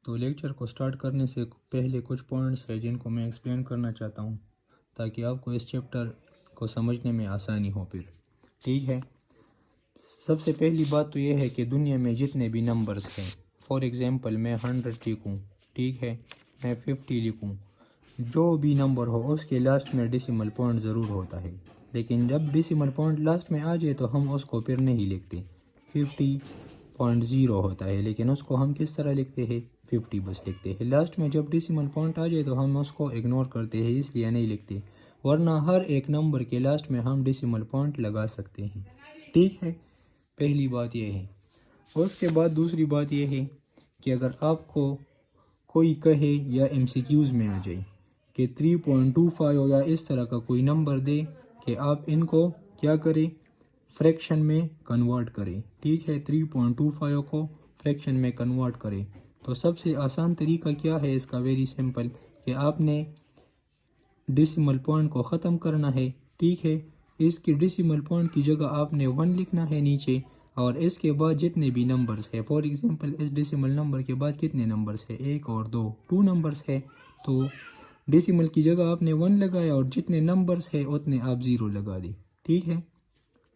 तो लेक्चर को स्टार्ट करने से पहले कुछ पॉइंट्स हैं जिनको मैं एक्सप्लेन करना चाहता हूँ ताकि आपको इस चैप्टर को समझने में आसानी हो। फिर ठीक है, सबसे पहली बात तो यह है कि दुनिया में जितने भी नंबर्स हैं, फॉर एग्ज़ाम्पल मैं 100 लिखूँ, ठीक है, मैं 50 लिखूँ, जो भी नंबर हो उसके लास्ट में डेसिमल पॉइंट ज़रूर होता है। लेकिन जब डेसिमल पॉइंट लास्ट में आ जाए तो हम उसको फिर नहीं लिखते। 50.0 होता है, लेकिन उसको हम किस तरह लिखते हैं, 50 बस लिखते हैं। लास्ट में जब डेसिमल पॉइंट आ जाए तो हम उसको इग्नोर करते हैं, इसलिए नहीं लिखते, वरना हर एक नंबर के लास्ट में हम डेसिमल पॉइंट लगा सकते हैं। ठीक है, पहली बात यह है। उसके बाद दूसरी बात यह है कि अगर आपको कोई कहे या MCQs में आ जाए कि 3.25 या इस तरह का कोई नंबर दे कि आप इनको क्या करें, फ्रैक्शन में कन्वर्ट करें। ठीक है, 3.25 को फ्रैक्शन में कन्वर्ट करें, तो सबसे आसान तरीका क्या है इसका, वेरी सिंपल, कि आपने डेसिमल पॉइंट को ख़त्म करना है। ठीक है, इसकी डेसिमल पॉइंट की जगह आपने 1 लिखना है नीचे, और इसके बाद जितने भी नंबर्स है, फॉर एग्जांपल इस डेसिमल नंबर के बाद कितने नंबर्स है, 1 और 2, 2 नंबर्स है, तो डेसिमल की जगह आपने 1 लगाया और जितने नंबर्स है उतने आप 0 लगा दी। ठीक है,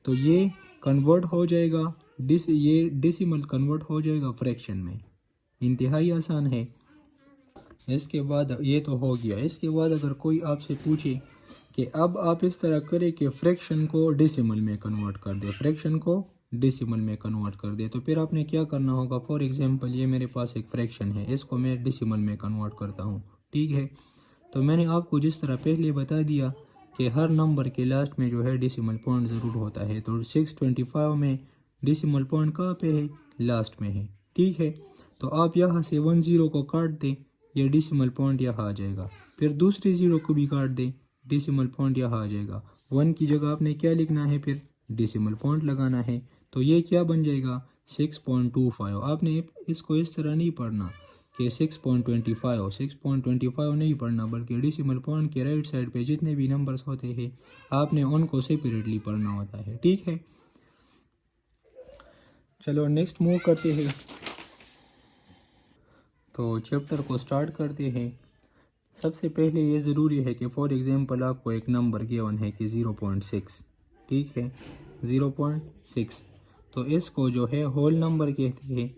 तो ये कन्वर्ट हो जाएगा, ये डेसिमल कन्वर्ट हो जाएगा फ्रैक्शन में। इंतहाई आसान है। इसके बाद ये तो हो गया। इसके बाद अगर कोई आपसे पूछे कि अब आप इस तरह करें कि फ्रैक्शन को डेसिमल में कन्वर्ट कर दे, फ्रैक्शन को डेसिमल में कन्वर्ट कर दे, तो फिर आपने क्या करना होगा। फॉर एग्जांपल ये मेरे पास एक फ्रैक्शन है, इसको मैं डेसिमल में कन्वर्ट करता हूँ। ठीक है, तो मैंने आपको जिस तरह पहले बता दिया कि हर नंबर के लास्ट में जो है डेसिमल पॉइंट ज़रूर होता है, तो 625 में डेसिमल पॉइंट कहाँ पे है, लास्ट में है। ठीक है, तो आप यहाँ से 10 को काट दें, ये डेसिमल पॉइंट यहाँ आ जाएगा। फिर दूसरे 0 को भी काट दें, डेसिमल पॉइंट यहाँ आ जाएगा। 1 की जगह आपने क्या लिखना है, फिर डेसिमल पॉइंट लगाना है, तो ये क्या बन जाएगा, 6.25। आपने इसको इस तरह नहीं पढ़ना कि 6.25 नहीं पढ़ना, बल्कि डेसिमल पॉइंट के राइट साइड पे जितने भी नंबर्स होते हैं आपने उनको सेपरेटली पढ़ना होता है। ठीक है, चलो नेक्स्ट मूव करते हैं, तो चैप्टर को स्टार्ट करते हैं। सबसे पहले ये ज़रूरी है कि फॉर एग्ज़ाम्पल आपको एक नंबर गिवन है कि 0.6, ठीक है, 0.6, तो इसको जो है होल नंबर कहते हैं,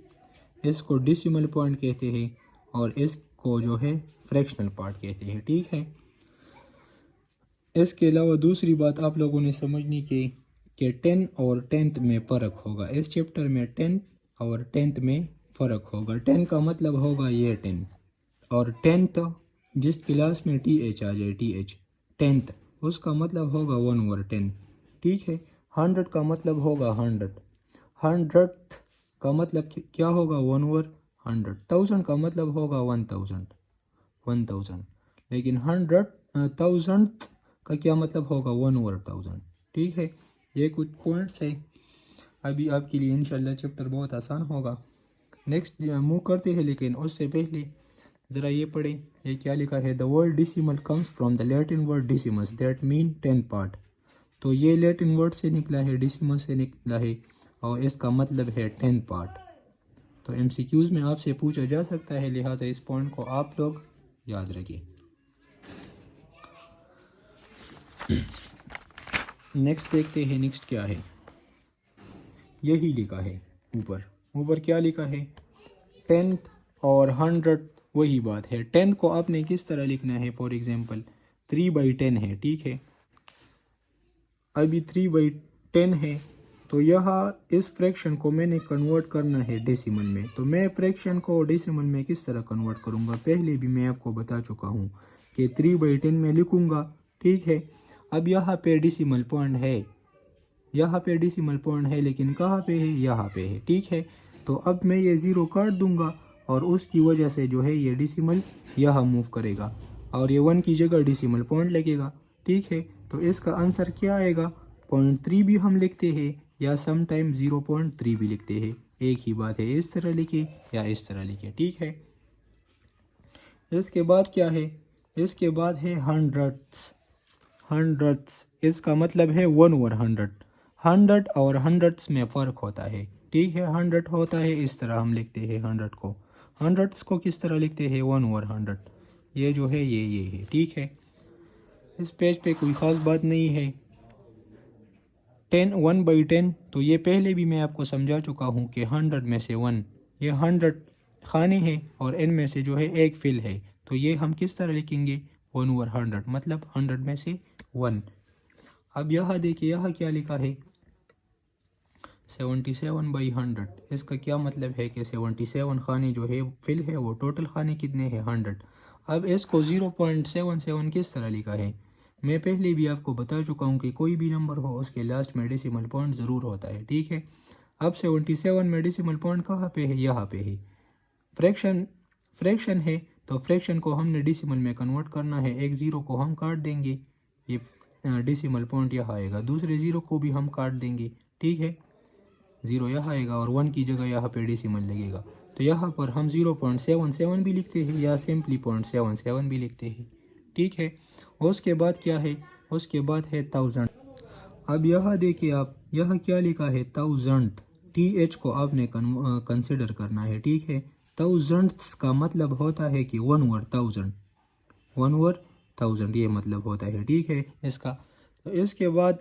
इसको डेसिमल पॉइंट कहते हैं, और इसको जो है फ्रैक्शनल पार्ट कहते हैं। ठीक है, इसके अलावा दूसरी बात आप लोगों ने समझनी कि 10 और 10th में फ़र्क होगा। इस चैप्टर में 10 और 10th में फ़र्क होगा। 10 का मतलब होगा ये 10, और 10th जिस क्लास में TH आ जाए, TH 10th, उसका मतलब होगा 1/10। ठीक है, 100 का मतलब होगा 100, 100th का मतलब क्या होगा, 1/100, 1000 का मतलब होगा 1000, लेकिन 1000th का क्या मतलब होगा, 1/1000। ठीक है, ये कुछ पॉइंट्स है, अभी आपके लिए इंशाल्लाह चैप्टर बहुत आसान होगा। नेक्स्ट मूव करते हैं, लेकिन उससे पहले ज़रा ये पढ़े, ये क्या लिखा है, the word decimal comes from the Latin word decimus that mean 10 part. तो ये लैटिन वर्ड से निकला है, डेसिमस से निकला है, और इसका मतलब है 10 पार्ट। तो MCQs में आपसे पूछा जा सकता है, लिहाजा इस पॉइंट को आप लोग याद रखिए। नेक्स्ट देखते हैं, नेक्स्ट क्या है, यही लिखा है ऊपर। ऊपर क्या लिखा है, 10th और 100, वही बात है। 10 को आपने किस तरह लिखना है, फॉर एग्जांपल 3/10 है। ठीक है, अभी 3/10 है, तो यहाँ इस फ्रैक्शन को मैंने कन्वर्ट करना है डेसिमल में। तो मैं फ्रैक्शन को डेसिमल में किस तरह कन्वर्ट करूँगा, पहले भी मैं आपको बता चुका हूँ कि 3/10 में लिखूँगा। ठीक है, अब यहाँ पे डेसिमल पॉइंट है, यहाँ पे डेसिमल पॉइंट है, लेकिन कहाँ पे है, यहाँ पे है। ठीक है, तो अब मैं ये 0 काट दूंगा, और उसकी वजह से जो है ये डेसिमल यहाँ मूव करेगा, और ये 1 की जगह डेसिमल पॉइंट लगेगा। ठीक है, तो इसका आंसर क्या आएगा, 0.3 भी हम लिखते हैं, या समटाइम 0.3 भी लिखते हैं, एक ही बात है, इस तरह लिखे या इस तरह लिखे। ठीक है, इसके बाद क्या है, इसके बाद है हंड्रेड्स। हंड्रेड्स इसका मतलब है 1/100। 100 और हंड्रेड्स में फ़र्क होता है। ठीक है, 100 होता है, इस तरह हम लिखते हैं 100 को, हंड्रेड्स को किस तरह लिखते हैं 1/100, ये जो है ये है, ठीक है। इस पेज पे कोई ख़ास बात नहीं है। 1/10 तो ये पहले भी मैं आपको समझा चुका हूँ कि 100 में से 1, ये 100 खाने हैं और n में से जो है एक फिल है, तो ये हम किस तरह लिखेंगे 1/100, मतलब 100 में से 1। अब यहाँ देखिए यहाँ क्या लिखा है 77/100, इसका क्या मतलब है कि 77 खाने जो है फिल है, वो टोटल खाने कितने हैं 100। अब इसको 0.77 किस तरह लिखा है, मैं पहले भी आपको बता चुका हूँ कि कोई भी नंबर हो उसके लास्ट में डेसिमल पॉइंट ज़रूर होता है, ठीक है। अब 77 में डेसिमल पॉइंट कहाँ पे है, यहाँ पे है। फ्रैक्शन है तो फ्रैक्शन को हमने डेसिमल में कन्वर्ट करना है, एक ज़ीरो को हम काट देंगे, ये डेसिमल पॉइंट यहाँ आएगा, दूसरे ज़ीरो को भी हम काट देंगे, ठीक है, ज़ीरो यहाँ आएगा और 1 की जगह यहाँ पे डेसिमल लगेगा। तो यहाँ पर हम 0.77 भी लिखते हैं या सिंपली 0.77 भी लिखते हैं, ठीक है। उसके बाद क्या है, उसके बाद है 1000। अब यहाँ देखिए आप, यहाँ क्या लिखा है 1000, TH को आपने कंसिडर करना है, ठीक है। 1000 का मतलब होता है कि 1/1000, 1/1000 ये मतलब होता है, ठीक है इसका। तो इसके बाद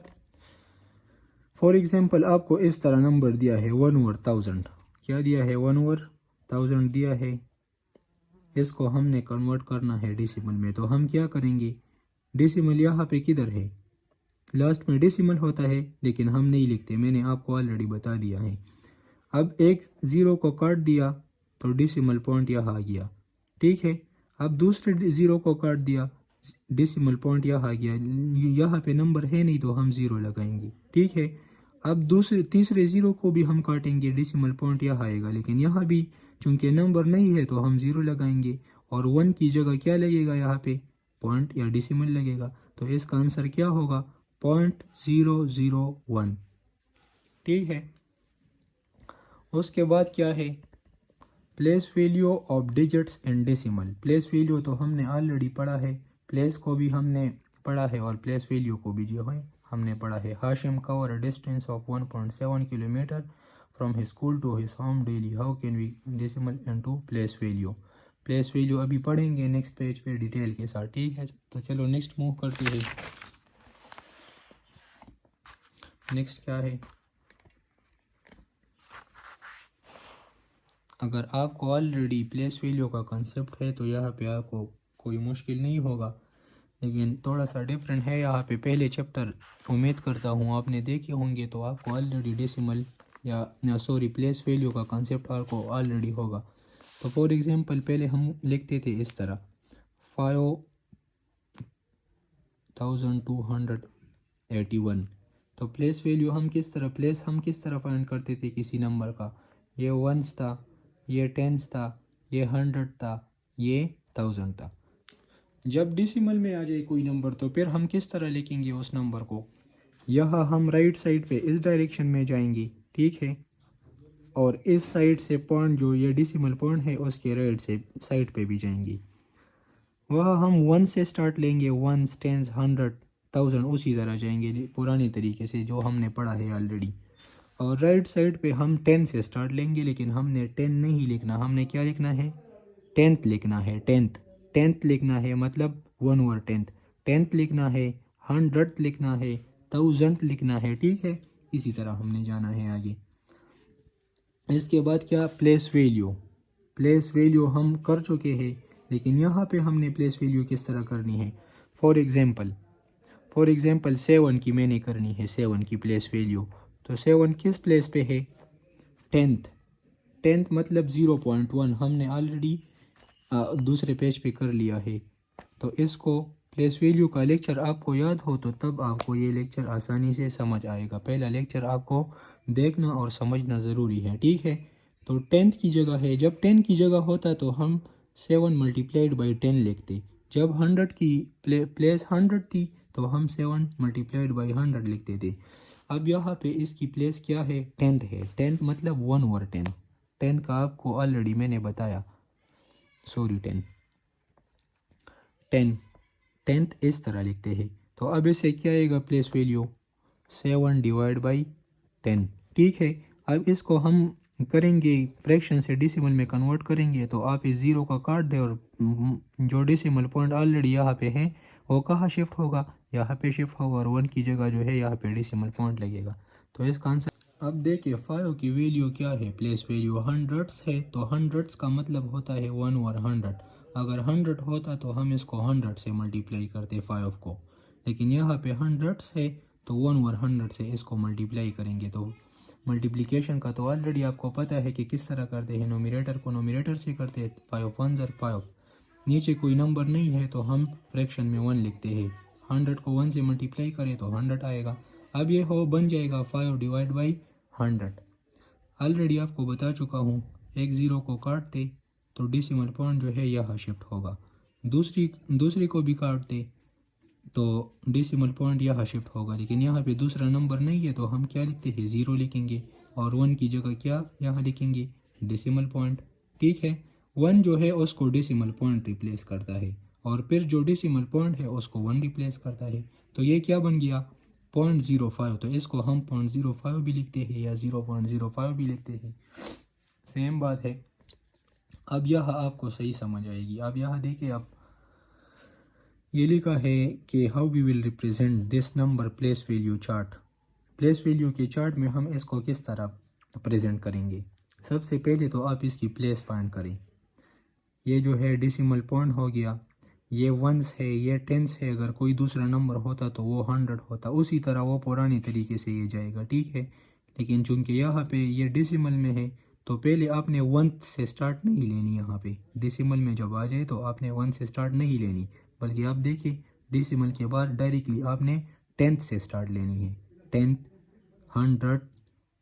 फॉर एग्जांपल आपको इस तरह नंबर दिया है 1/1000, क्या दिया है 1/1000 दिया है, इसको हमने कन्वर्ट करना है डेसिमल में। तो हम क्या करेंगे, डेसिमल यहाँ पे किधर है, लास्ट में डेसिमल होता है लेकिन हम नहीं लिखते, मैंने आपको ऑलरेडी बता दिया है। अब एक ज़ीरो को काट दिया तो डेसिमल पॉइंट यहाँ आ गया, ठीक है। अब दूसरे ज़ीरो को काट दिया, डेसिमल पॉइंट यहाँ आ गया, यहाँ पे नंबर है नहीं तो हम ज़ीरो लगाएंगे, ठीक है। अब दूसरे तीसरे ज़ीरो को भी हम काटेंगे, डेसिमल पॉइंट यहाँ आएगा, लेकिन यहाँ भी चूंकि नंबर नहीं है तो हम ज़ीरो लगाएंगे और 1 की जगह क्या लगेगा, यहाँ पे पॉइंट या डेसिमल लगेगा। तो इसका आंसर क्या होगा 0.001, ठीक है। उसके बाद क्या है, place value of digits in decimal. Place value तो हमने ऑलरेडी पढ़ा है, प्लेस को भी हमने पढ़ा है और प्लेस वैल्यू को भी जो है हमने पढ़ा है। Hashim cover a distance of 1.7 kilometre from his school to his home daily, how can we decimal into place value. Place value अभी पढ़ेंगे नेक्स्ट पेज पे डिटेल के साथ, ठीक है। तो चलो नेक्स्ट मूव करते हैं। नेक्स्ट क्या है, अगर आपको ऑलरेडी प्लेस वैल्यू का कंसेप्ट है तो यहाँ पे आपको कोई मुश्किल नहीं होगा, लेकिन थोड़ा सा डिफरेंट है यहाँ पे। पहले चैप्टर उम्मीद करता हूँ आपने देखे होंगे, तो आपको ऑलरेडी डेसिमल या सॉरी प्लेस वैल्यू का कंसेप्ट आपको ऑलरेडी होगा। तो फॉर एग्जांपल पहले हम लिखते थे इस तरह 5281, तो प्लेस वैल्यू हम किस तरह फाइंड करते थे किसी नंबर का, ये 1s था, ये 10s था, ये 100 था, ये 1000 था। जब डेसिमल में आ जाए कोई नंबर तो फिर हम किस तरह लिखेंगे उस नंबर को, यहाँ हम राइट साइड पे इस डायरेक्शन में जाएंगे, ठीक है, और इस साइड से पॉइंट जो ये डेसिमल पॉइंट है उसके राइट से साइड पे भी जाएंगे। वह हम 1 से स्टार्ट लेंगे, 1s 10s 100 1000 उसी तरह जाएंगे पुराने तरीके से जो हमने पढ़ा है ऑलरेडी। और राइट साइड पे हम 10 से स्टार्ट लेंगे, लेकिन हमने 10 नहीं लिखना, हमने क्या लिखना है 10th लिखना है, 10th लिखना है, मतलब 1/10, 10th लिखना है, 100th लिखना है, 1000th लिखना है, ठीक है। इसी तरह हमने जाना है आगे। इसके बाद क्या, प्लेस वैल्यू हम कर चुके हैं, लेकिन यहाँ पे हमने प्लेस वैल्यू किस तरह करनी है। फॉर एग्जांपल 7 की मैंने करनी है, 7 की प्लेस वैल्यू। तो 7 किस प्लेस पे है 10th मतलब 0.1 हमने ऑलरेडी दूसरे पेज पे कर लिया है। तो इसको प्लेस वैल्यू का लेक्चर आपको याद हो तो तब आपको ये लेक्चर आसानी से समझ आएगा, पहला लेक्चर आपको देखना और समझना ज़रूरी है, ठीक है। तो 10th की जगह है, जब 10 की जगह होता तो हम 7 मल्टीप्लाइड बाई 10 लिखते। जब 100 की प्लेस 100 थी तो हम 7 मल्टीप्लाइड बाई 100 लिखते थे। अब यहाँ पे इसकी प्लेस क्या है 10th है, 10th मतलब 1/10, 10 का आपको ऑलरेडी मैंने बताया, सॉरी 10th इस तरह लिखते हैं। तो अब इसे क्या आएगा प्लेस वैल्यू 7 डिवाइड बाई 10, ठीक है। अब इसको हम करेंगे, फ्रैक्शन से डेसिमल में कन्वर्ट करेंगे, तो आप इस ज़ीरो का काट दें और जो डेसिमल पॉइंट ऑलरेडी यहाँ पे है वो कहाँ शिफ्ट होगा, यहाँ पे शिफ्ट होगा, और 1 की जगह जो है यहाँ पे डेसिमल पॉइंट लगेगा। तो इसका आंसर अब देखिए 5 की वैल्यू क्या है, प्लेस वैल्यू हंड्रेड्स है, तो हंड्रेड्स का मतलब होता है 1 और 100। अगर 100 होता तो हम इसको 100 से मल्टीप्लाई करते 5 को, लेकिन यहाँ पे हंड्रेड्स है तो 1 और 100 से इसको मल्टीप्लाई करेंगे। तो मल्टीप्लिकेशन का तो ऑलरेडी आपको पता है कि किस तरह करते हैं, नोमिनेटर को नोमिनेटर से करते हैं, 5 1 ज़र 5, नीचे कोई नंबर नहीं है तो हम फ्रैक्शन में 1 लिखते हैं, 100 को 1 से मल्टीप्लाई करें तो 100 आएगा। अब ये हो बन जाएगा 5 डिवाइड बाई 100। ऑलरेडी आपको बता चुका हूँ, एक ज़ीरो को काटते तो डेसिमल पॉइंट जो है यहाँ शिफ्ट होगा, दूसरी को भी काटते तो डेसिमल पॉइंट यहाँ शिफ्ट होगा, लेकिन यहाँ पे दूसरा नंबर नहीं है तो हम क्या लिखते हैं, ज़ीरो लिखेंगे, और 1 की जगह क्या यहाँ लिखेंगे, डेसिमल पॉइंट। ठीक है, 1 जो है उसको डेसिमल पॉइंट रिप्लेस करता है, और फिर जो डेसिमल पॉइंट है उसको 1 रिप्लेस करता है। तो ये क्या बन गया, 0.05। तो इसको हम 0.05 भी लिखते हैं या 0.05 भी लिखते हैं, सेम बात है। अब यह आपको सही समझ आएगी। अब यहाँ देखिए, आप ये लिखा है कि how we will represent this number place value chart. Place value के चार्ट में हम इसको किस तरह प्रेजेंट करेंगे। सबसे पहले तो आप इसकी प्लेस फाइंड करें। ये जो है डेसिमल पॉइंट हो गया, ये वंस है, ये टेंस है, अगर कोई दूसरा नंबर होता तो वो 100 होता, उसी तरह वो पुरानी तरीके से ये जाएगा। ठीक है, लेकिन चूंकि यहाँ पे ये डेसिमल में है तो पहले आपने 1 से स्टार्ट नहीं लेनी, यहाँ पे डेसिमल में जब आ जाए तो आपने 1 से स्टार्ट नहीं लेनी, बल्कि आप देखिए डेसिमल के बाद डायरेक्टली आपने 10th से स्टार्ट लेनी है, 10th 100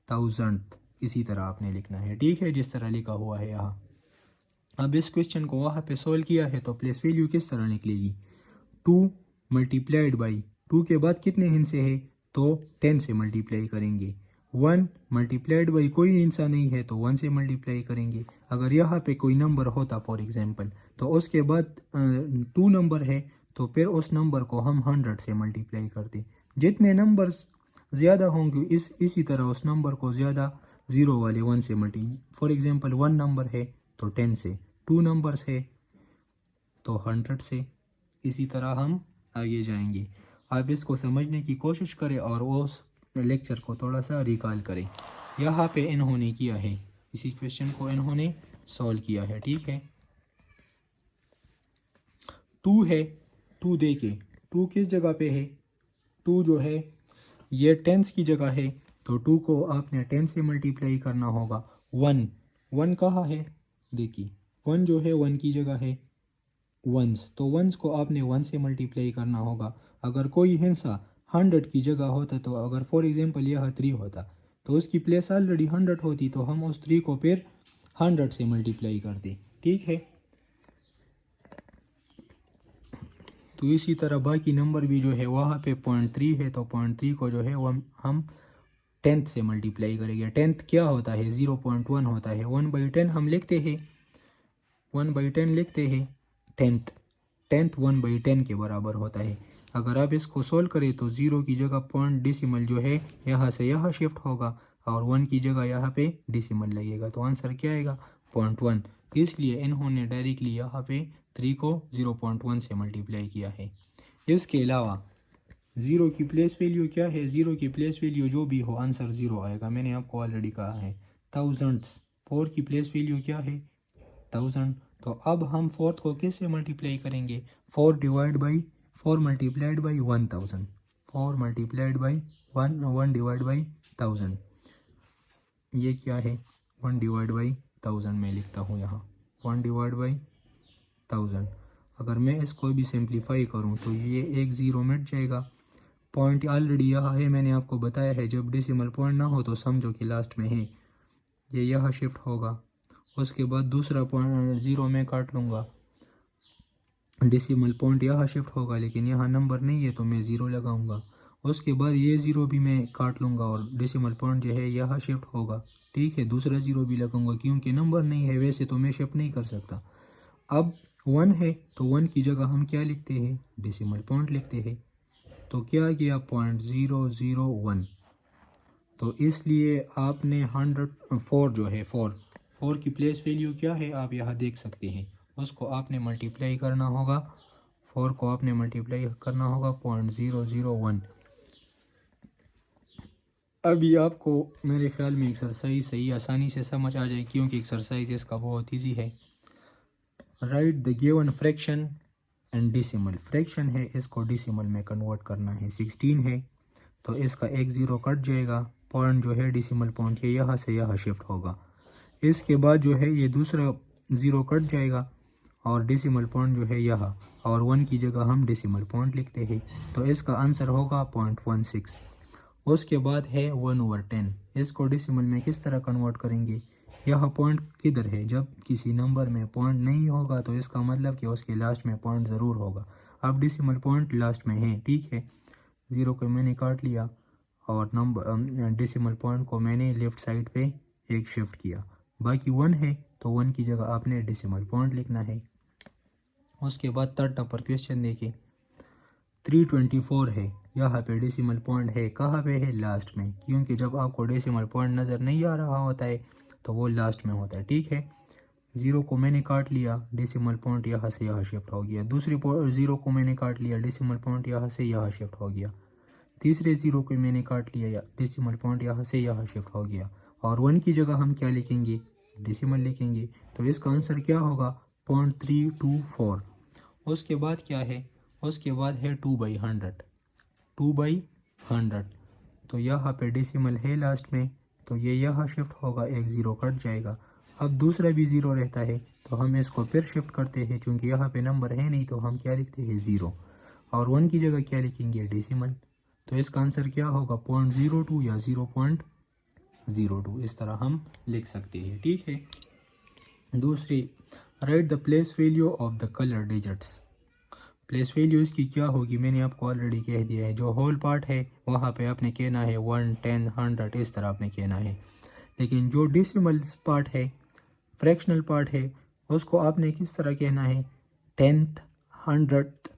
1000 इसी तरह आपने लिखना है। ठीक है, जिस तरह लिखा हुआ है यहाँ। अब इस क्वेश्चन को वहाँ पे सॉल्व किया है तो प्लेस वैल्यू किस तरह निकलेगी, 2 मल्टीप्लाइड बाई 2 के बाद कितने हिस्से है तो 10 से मल्टीप्लाई करेंगे, 1 मल्टीप्लाइड बाई कोई हिस्सा नहीं है तो 1 से मल्टीप्लाई करेंगे। अगर यहाँ पे कोई नंबर होता फॉर एग्जांपल तो उसके बाद 2 नंबर है तो फिर उस नंबर को हम 100 से मल्टीप्लाई करते। जितने नंबर्स ज़्यादा होंगे इसी तरह उस नंबर को ज़्यादा ज़ीरो वाले 1 से फॉर एग्जांपल 1 नंबर है तो 10 से, 2 नंबर्स है तो 100 से, इसी तरह हम आगे जाएंगे। आप इसको समझने की कोशिश करें और उस लेक्चर को थोड़ा सा रिकॉल करें। यहाँ पे इन्होंने किया है, इसी क्वेश्चन को इन्होंने सॉल्व किया है। ठीक है, 2 है, 2 देखे 2 किस जगह पे है, 2 जो है ये टेंस की जगह है तो 2 को आपने 10 से मल्टीप्लाई करना होगा। 1 कहाँ है, देखिए 1 जो है 1 की जगह है वंस, तो वंस को आपने 1 से मल्टीप्लाई करना होगा। अगर कोई हिस्सा 100 की जगह होता तो अगर फॉर एग्जांपल यह 3 होता तो उसकी प्लेस ऑलरेडी 100 होती, तो हम उस 3 को फिर 100 से मल्टीप्लाई करते। ठीक है, तो इसी तरह बाकी नंबर भी जो है वहाँ पे 0.3 है तो 0.3 को जो है वो हम 10th से मल्टीप्लाई करेंगे। 10th क्या होता है, 0.1 होता है, 1/10 हम लिखते हैं, 1/10 लिखते हैं, 10th 1/10 के बराबर होता है। अगर आप इसको सोल्व करें तो 0 की जगह पॉइंट डेसिमल जो है यहाँ से यहाँ शिफ्ट होगा और 1 की जगह यहाँ पे डेसिमल लगेगा, तो आंसर क्या आएगा 0.1। इसलिए इन्होंने डायरेक्टली यहाँ पे 3 को 0.1 से मल्टीप्लाई किया है। इसके अलावा 0 की प्लेस वैल्यू क्या है, 0 की प्लेस वैल्यू जो भी हो आंसर 0 आएगा, मैंने आपको ऑलरेडी कहा है। थाउजेंड्स, 4 की प्लेस वैल्यू क्या है 1000, तो अब हम 4th को कैसे मल्टीप्लाई करेंगे, 4 divide by 4 multiplied by 1000, 4 multiplied by 1 divide by 1000, ये क्या है 1 डिवाइड बाई 1000 मैं लिखता हूँ यहाँ 1 डिवाइड बाई 1000। अगर मैं इसको भी सिंप्लीफाई करूँ तो ये एक ज़ीरो मिट जाएगा, पॉइंट ऑलरेडी यहाँ है, मैंने आपको बताया है जब डेसिमल पॉइंट ना हो तो समझो कि लास्ट में है, ये यहाँ शिफ्ट होगा, उसके बाद दूसरा पॉइंट 0 में काट लूँगा, डेसिमल पॉइंट यहाँ शिफ्ट होगा लेकिन यहाँ नंबर नहीं है तो मैं 0 लगाऊंगा, उसके बाद ये 0 भी मैं काट लूँगा और डेसिमल पॉइंट जो है यहाँ शिफ्ट होगा। ठीक है, दूसरा 0 भी लगाऊंगा क्योंकि नंबर नहीं है, वैसे तो मैं शिफ्ट नहीं कर सकता। अब 1 है तो 1 की जगह हम क्या लिखते हैं, डेसिमल पॉइंट लिखते हैं, तो क्या गया 0.001, तो इसलिए आपने 104 जो है 4 की प्लेस वैल्यू क्या है आप यहाँ देख सकते हैं, उसको आपने मल्टीप्लाई करना होगा, 4 को आपने मल्टीप्लाई करना होगा 0.001। अभी आपको मेरे ख्याल में एक्सरसाइज सही आसानी से समझ आ जाए क्योंकि एक्सरसाइज इसका बहुत ईजी है। Right the given fraction and decimal, fraction है इसको डिसिमल में कन्वर्ट करना है, 16 है तो इसका एक ज़ीरो कट जाएगा, पॉइंट जो है डिसिमल पॉइंट ये यहाँ से यहाँ शिफ्ट होगा, इसके बाद जो है ये दूसरा ज़ीरो कट जाएगा और डिसिमल पॉइंट जो है यहाँ, और 1 की जगह हम डिसिमल पॉइंट लिखते हैं तो इसका आंसर होगा 0.16। उसके बाद है 1/10, इसको डिसिमल में किस तरह कन्वर्ट करेंगे, यह पॉइंट किधर है, जब किसी नंबर में पॉइंट नहीं होगा तो इसका मतलब कि उसके लास्ट में पॉइंट ज़रूर होगा। अब डिसिमल पॉइंट लास्ट में है, ठीक है, ज़ीरो को मैंने काट लिया और नंबर डिसिमल पॉइंट को मैंने लेफ़्ट साइड पे एक शिफ्ट किया, बाकी 1 है तो 1 की जगह आपने डिसिमल पॉइंट लिखना है। उसके बाद थर्ड नंबर क्वेश्चन देखिए, 324 है, यहाँ पे डेसिमल पॉइंट है, कहाँ पे है, लास्ट में, क्योंकि जब आपको डेसिमल पॉइंट नज़र नहीं आ रहा होता है तो वो लास्ट में होता है, ठीक है। ज़ीरो को मैंने काट लिया, डेसिमल पॉइंट यहाँ से यहाँ शिफ्ट हो गया, दूसरी ज़ीरो को मैंने काट लिया, डेसिमल पॉइंट यहाँ से यहाँ शिफ्ट हो गया, तीसरे ज़ीरो को मैंने काट लिया, डेसिमल पॉइंट यहाँ से यहाँ शिफ्ट हो गया, और 1 की जगह हम क्या लिखेंगे, डेसिमल लिखेंगे, तो इसका आंसर क्या होगा 0.324। उसके बाद क्या है, उसके बाद है 2/100, 2/100, तो यहाँ पे डेसिमल है लास्ट में तो ये यहाँ शिफ्ट होगा, एक ज़ीरो कट जाएगा, अब दूसरा भी ज़ीरो रहता है तो हम इसको फिर शिफ्ट करते हैं, क्योंकि यहाँ पे नंबर है नहीं तो हम क्या लिखते हैं, ज़ीरो, और 1 की जगह क्या लिखेंगे, डेसिमल, तो इसका आंसर क्या होगा 0.02 या 0.02, इस तरह हम लिख सकते हैं, ठीक है। दूसरी, right the place value of the colour digits, place value इसकी क्या होगी मैंने आपको ऑलरेडी कह दिया है, जो होल पार्ट है वहाँ पे आपने कहना है 1, 10, 100, इस तरह आपने कहना है, लेकिन जो डेसिमल पार्ट है, फ्रैक्शनल पार्ट है, उसको आपने किस तरह कहना है, 10th, 100th,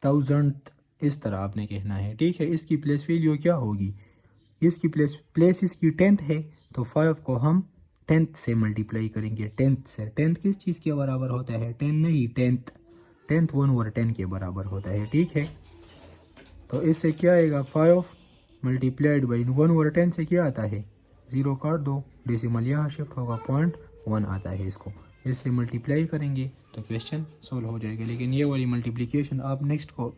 1000th, इस तरह आपने कहना है, ठीक है। इसकी प्लेस वैल्यू क्या होगी, इसकी प्लेस इसकी 10th है तो 5 को हम 10th से मल्टीप्लाई करेंगे, 10th से, 10th किस चीज़ के बराबर होता है, 10 नहीं, 10th 1/10 के बराबर होता है, ठीक है। तो इससे क्या आएगा, 5 मल्टीप्लाइड बाई 1/10 से क्या आता है, ज़ीरो काट दो, डेसिमल यहाँ शिफ्ट होगा, 0.1 आता है, इसको इससे मल्टीप्लाई करेंगे तो क्वेश्चन सोल्व हो जाएगा। लेकिन ये वाली मल्टीप्लिकेशन आप नेक्स्ट को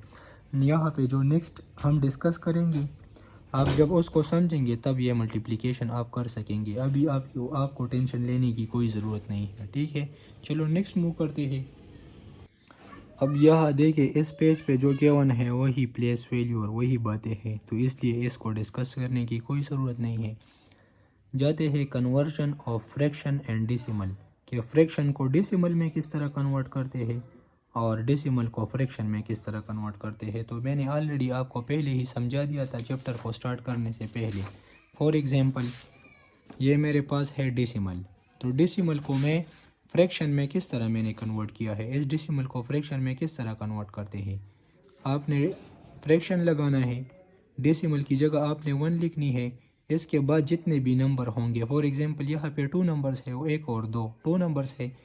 यहाँ पे जो नेक्स्ट हम डिस्कस करेंगे, आप जब उसको समझेंगे तब ये मल्टीप्लिकेशन आप कर सकेंगे, अभी आपको टेंशन लेने की कोई ज़रूरत नहीं है, ठीक है। चलो नेक्स्ट मूव करते हैं। अब यह देखिए इस पेज पे जो गिवन है वही प्लेस वैल्यू और वही बातें हैं, तो इसलिए इसको डिस्कस करने की कोई ज़रूरत नहीं है। जाते हैं conversion of fraction and decimal, कि फ्रैक्शन को डेसिमल में किस तरह कन्वर्ट करते हैं और डेसिमल को फ्रैक्शन में किस तरह कन्वर्ट करते हैं। तो मैंने ऑलरेडी आपको पहले ही समझा दिया था चैप्टर को स्टार्ट करने से पहले। फॉर एग्जांपल ये मेरे पास है डेसिमल, तो डेसिमल को मैं फ्रैक्शन में किस तरह मैंने कन्वर्ट किया है, इस डेसिमल को फ्रैक्शन में किस तरह कन्वर्ट करते हैं, आपने फ्रैक्शन लगाना है, डेसिमल की जगह आपने 1 लिखनी है, इसके बाद जितने भी नंबर होंगे, फॉर एग्जांपल यहाँ पे 2 नंबर्स है, वो 1 और 2 नंबर्स है,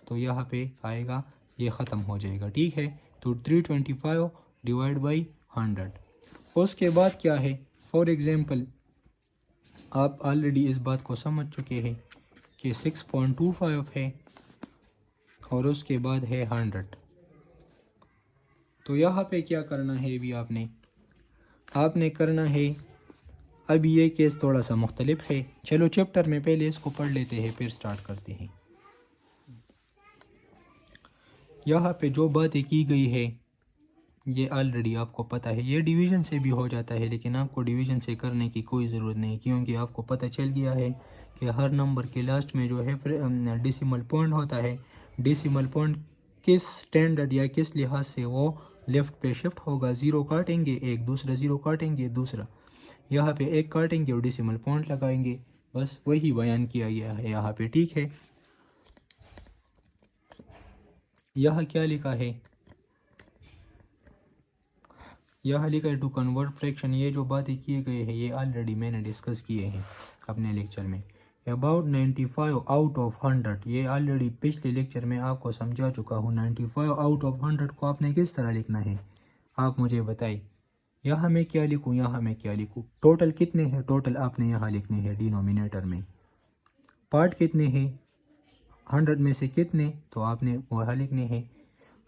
तो यहाँ पे आएगा, ये ख़त्म हो जाएगा, ठीक है। तो 325 डिवाइड बाई 100। उसके बाद क्या है, फॉर एग्जांपल आप ऑलरेडी इस बात को समझ चुके हैं कि 6.25 है और उसके बाद है 100, तो यहाँ पे क्या करना है, अभी आपने करना है, अभी ये केस थोड़ा सा मुख्तलिफ है, चलो चैप्टर में पहले इसको पढ़ लेते हैं फिर स्टार्ट करते हैं। यहाँ पे जो बातें की गई है ये ऑलरेडी आपको पता है, ये डिवीज़न से भी हो जाता है, लेकिन आपको डिवीज़न से करने की कोई ज़रूरत नहीं, क्योंकि आपको पता चल गया है कि हर नंबर के लास्ट में जो है डेसिमल पॉइंट होता है, डेसिमल पॉइंट किस स्टैंडर्ड या किस लिहाज से वो लेफ़्ट पे शिफ्ट होगा, ज़ीरो काटेंगे एक, दूसरा ज़ीरो काटेंगे दूसरा, यहाँ पे एक काटेंगे और डेसिमल पॉइंट लगाएंगे, बस वही बयान किया गया है यहाँ पे, ठीक है। यहाँ क्या लिखा है, यह लिखा है टू कन्वर्ट फ्रैक्शन। ये जो बातें किए गए हैं ये ऑलरेडी मैंने डिस्कस किए हैं अपने लेक्चर में। अबाउट 95 आउट ऑफ 100, ये ऑलरेडी पिछले लेक्चर में आपको समझा चुका हूँ। 95 आउट ऑफ 100 को आपने किस तरह लिखना है आप मुझे बताइए। यहाँ मैं क्या लिखूँ, यहाँ मैं क्या लिखूँ? टोटल कितने हैं? टोटल आपने यहाँ लिखने हैं डिनोमिनेटर में। पार्ट कितने हैं 100 में से कितने, तो आपने वहाँ लिखने हैं।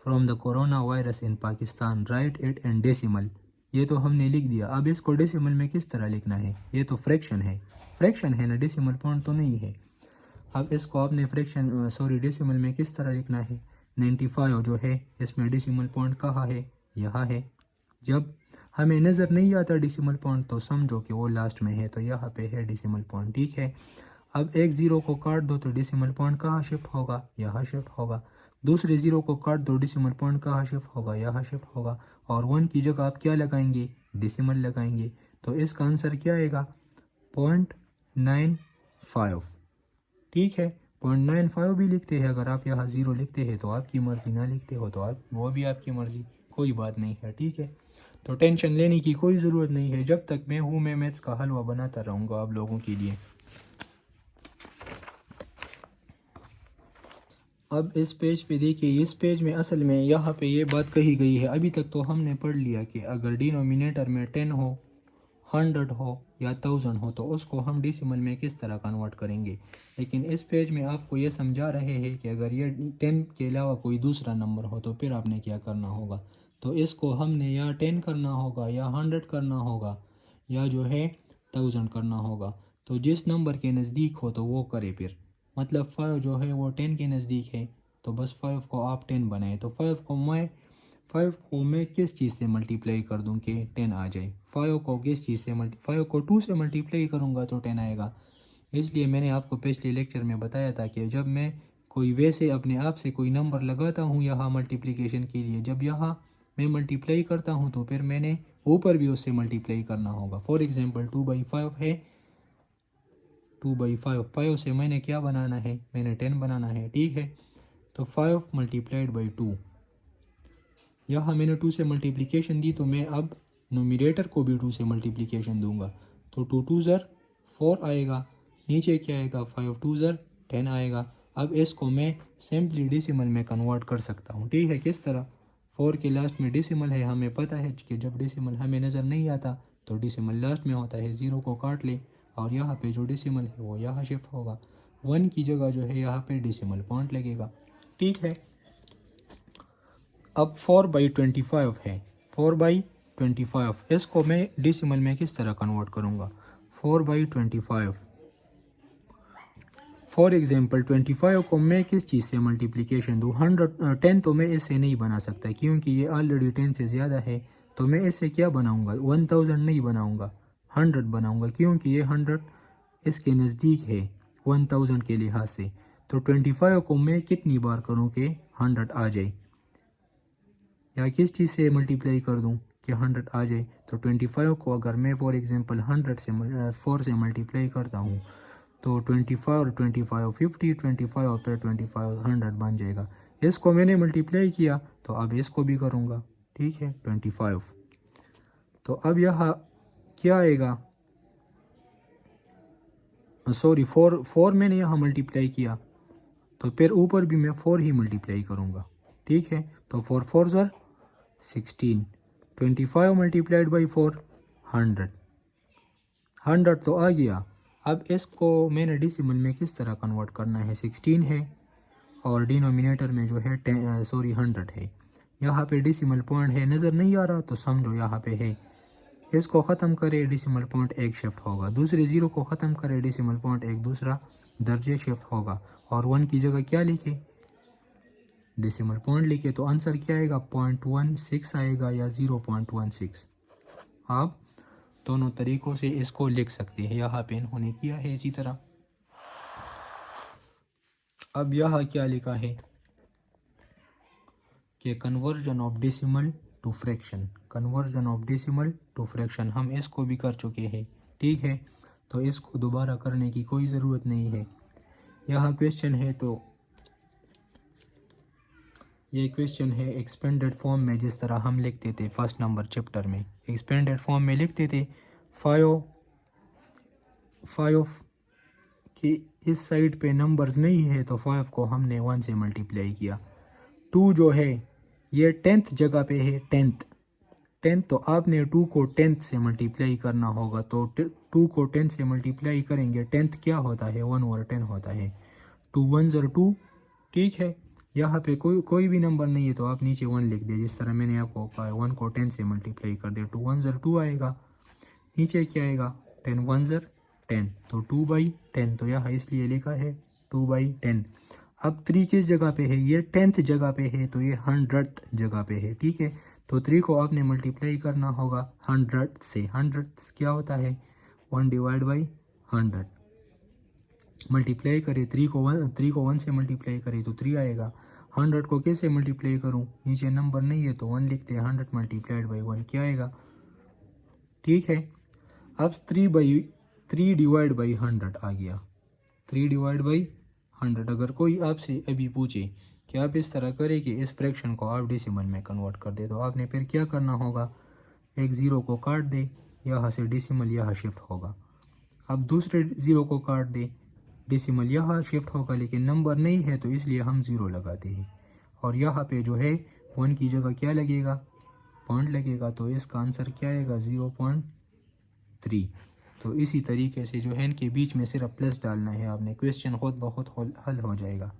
From the corona virus in Pakistan right it and decimal, ये तो हमने लिख दिया। अब इसको डेसिमल में किस तरह लिखना है? ये तो फ्रैक्शन है, फ्रैक्शन है ना, डेसिमल पॉइंट तो नहीं है। अब इसको आपने फ्रैक्शन डेसिमल में किस तरह लिखना है? 95 जो है इसमें डेसिमल पॉइंट कहाँ है? यहाँ है। जब हमें नज़र नहीं आता डेसिमल पॉइंट तो समझो कि वो लास्ट में है, तो यहाँ पे है डेसिमल पॉइंट, ठीक है। अब एक ज़ीरो को काट दो तो डेसिमल पॉइंट कहाँ शिफ्ट होगा? यहाँ शिफ्ट होगा। दूसरे ज़ीरो को काट दो, डेसिमल पॉइंट कहाँ शिफ्ट होगा? यहाँ शिफ्ट होगा। और 1 की जगह आप क्या लगाएंगे? डेसिमल लगाएंगे। तो इसका आंसर क्या आएगा? 0.95, ठीक है। 0.95 भी लिखते हैं, अगर आप यहाँ ज़ीरो लिखते हैं तो आपकी मर्ज़ी, ना लिखते हो तो आप वो भी आपकी मर्ज़ी, कोई बात नहीं है, ठीक है। तो टेंशन लेने की कोई ज़रूरत नहीं है, जब तक मैं हूँ मैं मैथ्स का हलवा बनाता रहूँगा आप लोगों के लिए। अब इस पेज पे देखिए, इस पेज में असल में यहाँ पे ये बात कही गई है। अभी तक तो हमने पढ़ लिया कि अगर डिनोमिनेटर में 10 हो, 100 हो या 1000 हो तो उसको हम डेसिमल में किस तरह कन्वर्ट करेंगे। लेकिन इस पेज में आपको ये समझा रहे हैं कि अगर ये 10 के अलावा कोई दूसरा नंबर हो तो फिर आपने क्या करना होगा। तो इसको हमने या 10 करना होगा या 100 करना होगा या जो है 1000 करना होगा। तो जिस नंबर के नज़दीक हो तो वो करे फिर। मतलब 5 जो है वो 10 के नज़दीक है तो बस 5 को आप 10 बनाए। तो 5 को मैं किस चीज़ से मल्टीप्लाई कर दूं कि 10 आ जाए? 5 को किस चीज़ से 5 को 2 से मल्टीप्लाई करूंगा तो 10 आएगा। इसलिए मैंने आपको पिछले लेक्चर में बताया था कि जब मैं कोई वैसे अपने आप से कोई नंबर लगाता हूँ यहाँ मल्टीप्लिकेशन के लिए, जब यहाँ मैं मल्टीप्लाई करता हूँ तो फिर मैंने ऊपर भी उससे मल्टीप्लाई करना होगा। फॉर एग्ज़ाम्पल 2/5 है, 2/5, 5 से मैंने क्या बनाना है? मैंने 10 बनाना है, ठीक है। तो 5 मल्टीप्लाइड बाई 2, यहाँ मैंने 2 से मल्टीप्लिकेशन दी तो मैं अब नोमिनेटर को भी 2 से मल्टीप्लिकेशन दूंगा। तो 2 2 ज़र 4 आएगा, नीचे क्या आएगा? 5 2 ज़र 10 आएगा। अब इसको मैं सिंपली डेसिमल में कन्वर्ट कर सकता हूँ, ठीक है। किस तरह? 4 के लास्ट में डेसिमल है, हमें पता है कि जब डेसिमल हमें नज़र नहीं आता तो डेसिमल लास्ट में होता है। 0 को काट ले और यहाँ पे जो डेसिमल है वो यहाँ शिफ्ट होगा। 1 की जगह जो है यहाँ पे डेसिमल पॉइंट लगेगा, ठीक है। अब 4/25 है, 4/25, इसको मैं डेसिमल में किस तरह कन्वर्ट करूँगा? 4/25, फॉर एग्ज़ाम्पल 25 को मैं किस चीज़ से मल्टीप्लिकेशन दूँ? 10 तो मैं इससे नहीं बना सकता क्योंकि ये ऑलरेडी 10 से ज़्यादा है। तो मैं इससे क्या बनाऊँगा? 1000 नहीं बनाऊँगा, 100 बनाऊँगा क्योंकि ये 100 इसके नज़दीक है 1000 के लिहाज से। तो 25 को मैं कितनी बार करूँ कि 100 आ जाए, या किस चीज़ से मल्टीप्लाई कर दूं कि 100 आ जाए? तो 25 को अगर मैं फॉर एग्ज़ाम्पल 100 से 4 से मल्टीप्लाई करता हूं तो 25 और 25 50, 25 और फिर 25 100 बन जाएगा। इसको मैंने मल्टीप्लाई किया तो अब इसको भी करूंगा, ठीक है। 25, तो अब यहाँ क्या आएगा? सॉरी 4 मैंने यहाँ मल्टीप्लाई किया तो फिर ऊपर भी मैं 4 ही मल्टीप्लाई करूँगा, ठीक है। तो 4 4 ज़र 16, 25 मल्टीप्लाइड बाई 4 100, 100 तो आ गया। अब इसको मैंने डेसिमल में किस तरह कन्वर्ट करना है? 16 है और डिनोमिनेटर में जो है 100 है। यहाँ पे डेसिमल पॉइंट है, नज़र नहीं आ रहा तो समझो यहाँ पे है। इसको ख़त्म करे डेसिमल पॉइंट एक शिफ्ट होगा, दूसरे ज़ीरो को ख़त्म करे डेसिमल पॉइंट एक दूसरा दर्जे शिफ्ट होगा। और 1 की जगह क्या लिखे? डेसिमल पॉइंट लिखे। तो आंसर क्या आएगा? 0.16 आएगा या 0.16। आप दोनों तरीक़ों से इसको लिख सकते हैं, यहाँ पे इन्होंने किया है इसी तरह। अब यहाँ क्या लिखा है कि conversion of decimal to fraction, conversion of decimal to fraction हम इसको भी कर चुके हैं, ठीक है। तो इसको दोबारा करने की कोई ज़रूरत नहीं है। यहाँ क्वेश्चन है तो ये क्वेश्चन है एक्सपेंडेड फॉर्म में, जिस तरह हम लिखते थे फर्स्ट नंबर चैप्टर में। एक्सपेंडेड फॉर्म में लिखते थे 5 कि इस साइड पे नंबर्स नहीं है तो 5 को हमने 1 से मल्टीप्लाई किया। 2 जो है ये 10th जगह पे है, 10th तो आपने 2 को 10th से मल्टीप्लाई करना होगा। तो 2 को 10 से मल्टीप्लाई करेंगे, 10th क्या होता है 1 और 10 होता है, 2 1 और 2। ठीक है, यहाँ पे कोई भी नंबर नहीं है तो आप नीचे 1 लिख दे, जिस तरह मैंने आपको कहा 1 को 10 से मल्टीप्लाई कर दे, 2 1 और 2 आएगा, नीचे क्या आएगा 10 1 और 10, तो 2/10, तो यहाँ इसलिए लिखा है 2/10। अब 3 किस जगह पे है, ये 10th जगह पे है, तो ये 100th जगह पे है। ठीक है, तो 3 को आपने मल्टीप्लाई करना होगा 100 से। 100 क्या होता है 1/100। मल्टीप्लाई करें 3 को 1 से मल्टीप्लाई करें तो 3 आएगा। 100 को कैसे मल्टीप्लाई करूं, नीचे नंबर नहीं है तो 1 लिखते हैं, 100 मल्टीप्लाइड बाई 1 क्या आएगा। ठीक है, अब 3 डिवाइड बाई 100 आ गया, 3 डिवाइड बाई 100। अगर कोई आपसे अभी पूछे कि आप इस तरह करें कि इस फ्रैक्शन को आप डेसिमल में कन्वर्ट कर दे, तो आपने फिर क्या करना होगा, एक ज़ीरो को काट दे, यहाँ से डेसिमल यहाँ शिफ्ट होगा। अब दूसरे ज़ीरो को काट दे, डेसिमल यहाँ शिफ्ट होगा, लेकिन नंबर नहीं है तो इसलिए हम ज़ीरो लगाते हैं। और यहाँ पे जो है 1 की जगह क्या लगेगा, पॉइंट लगेगा, तो इसका आंसर क्या आएगा 0.3। तो इसी तरीके से जो है इनके बीच में सिर्फ प्लस डालना है आपने, क्वेश्चन खुद ब खुद हल हो जाएगा।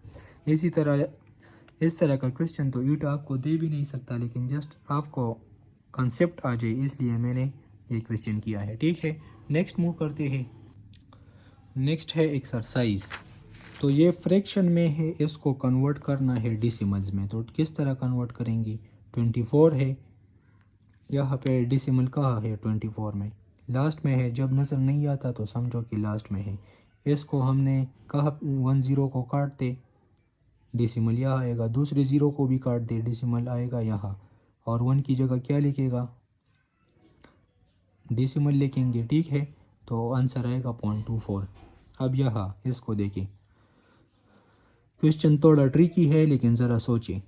इस तरह का क्वेश्चन तो ईटा आपको दे भी नहीं सकता, लेकिन जस्ट आपको कंसेप्ट आ जाए इसलिए मैंने ये क्वेश्चन किया है। ठीक है, नेक्स्ट मूव करते हैं। नेक्स्ट है एक्सरसाइज। तो ये फ्रैक्शन में है, इसको कन्वर्ट करना है डेसिमल्स में। तो किस तरह कन्वर्ट करेंगे, 24 है, यहाँ पे डेसिमल कहाँ है 24 में, लास्ट में है। जब नज़र नहीं आता तो समझो कि लास्ट में है। इसको हमने कहा 1 0 को काट दे, डेसिमल यहाँ आएगा, दूसरे ज़ीरो को भी काट दे, डेसिमल आएगा यहाँ, और 1 की जगह क्या लिखेगा, डेसिमल लिखेंगे। ठीक है, तो आंसर आएगा 0.24। अब यहाँ इसको देखें, क्वेश्चन थोड़ा ट्रिकी है लेकिन ज़रा सोचें।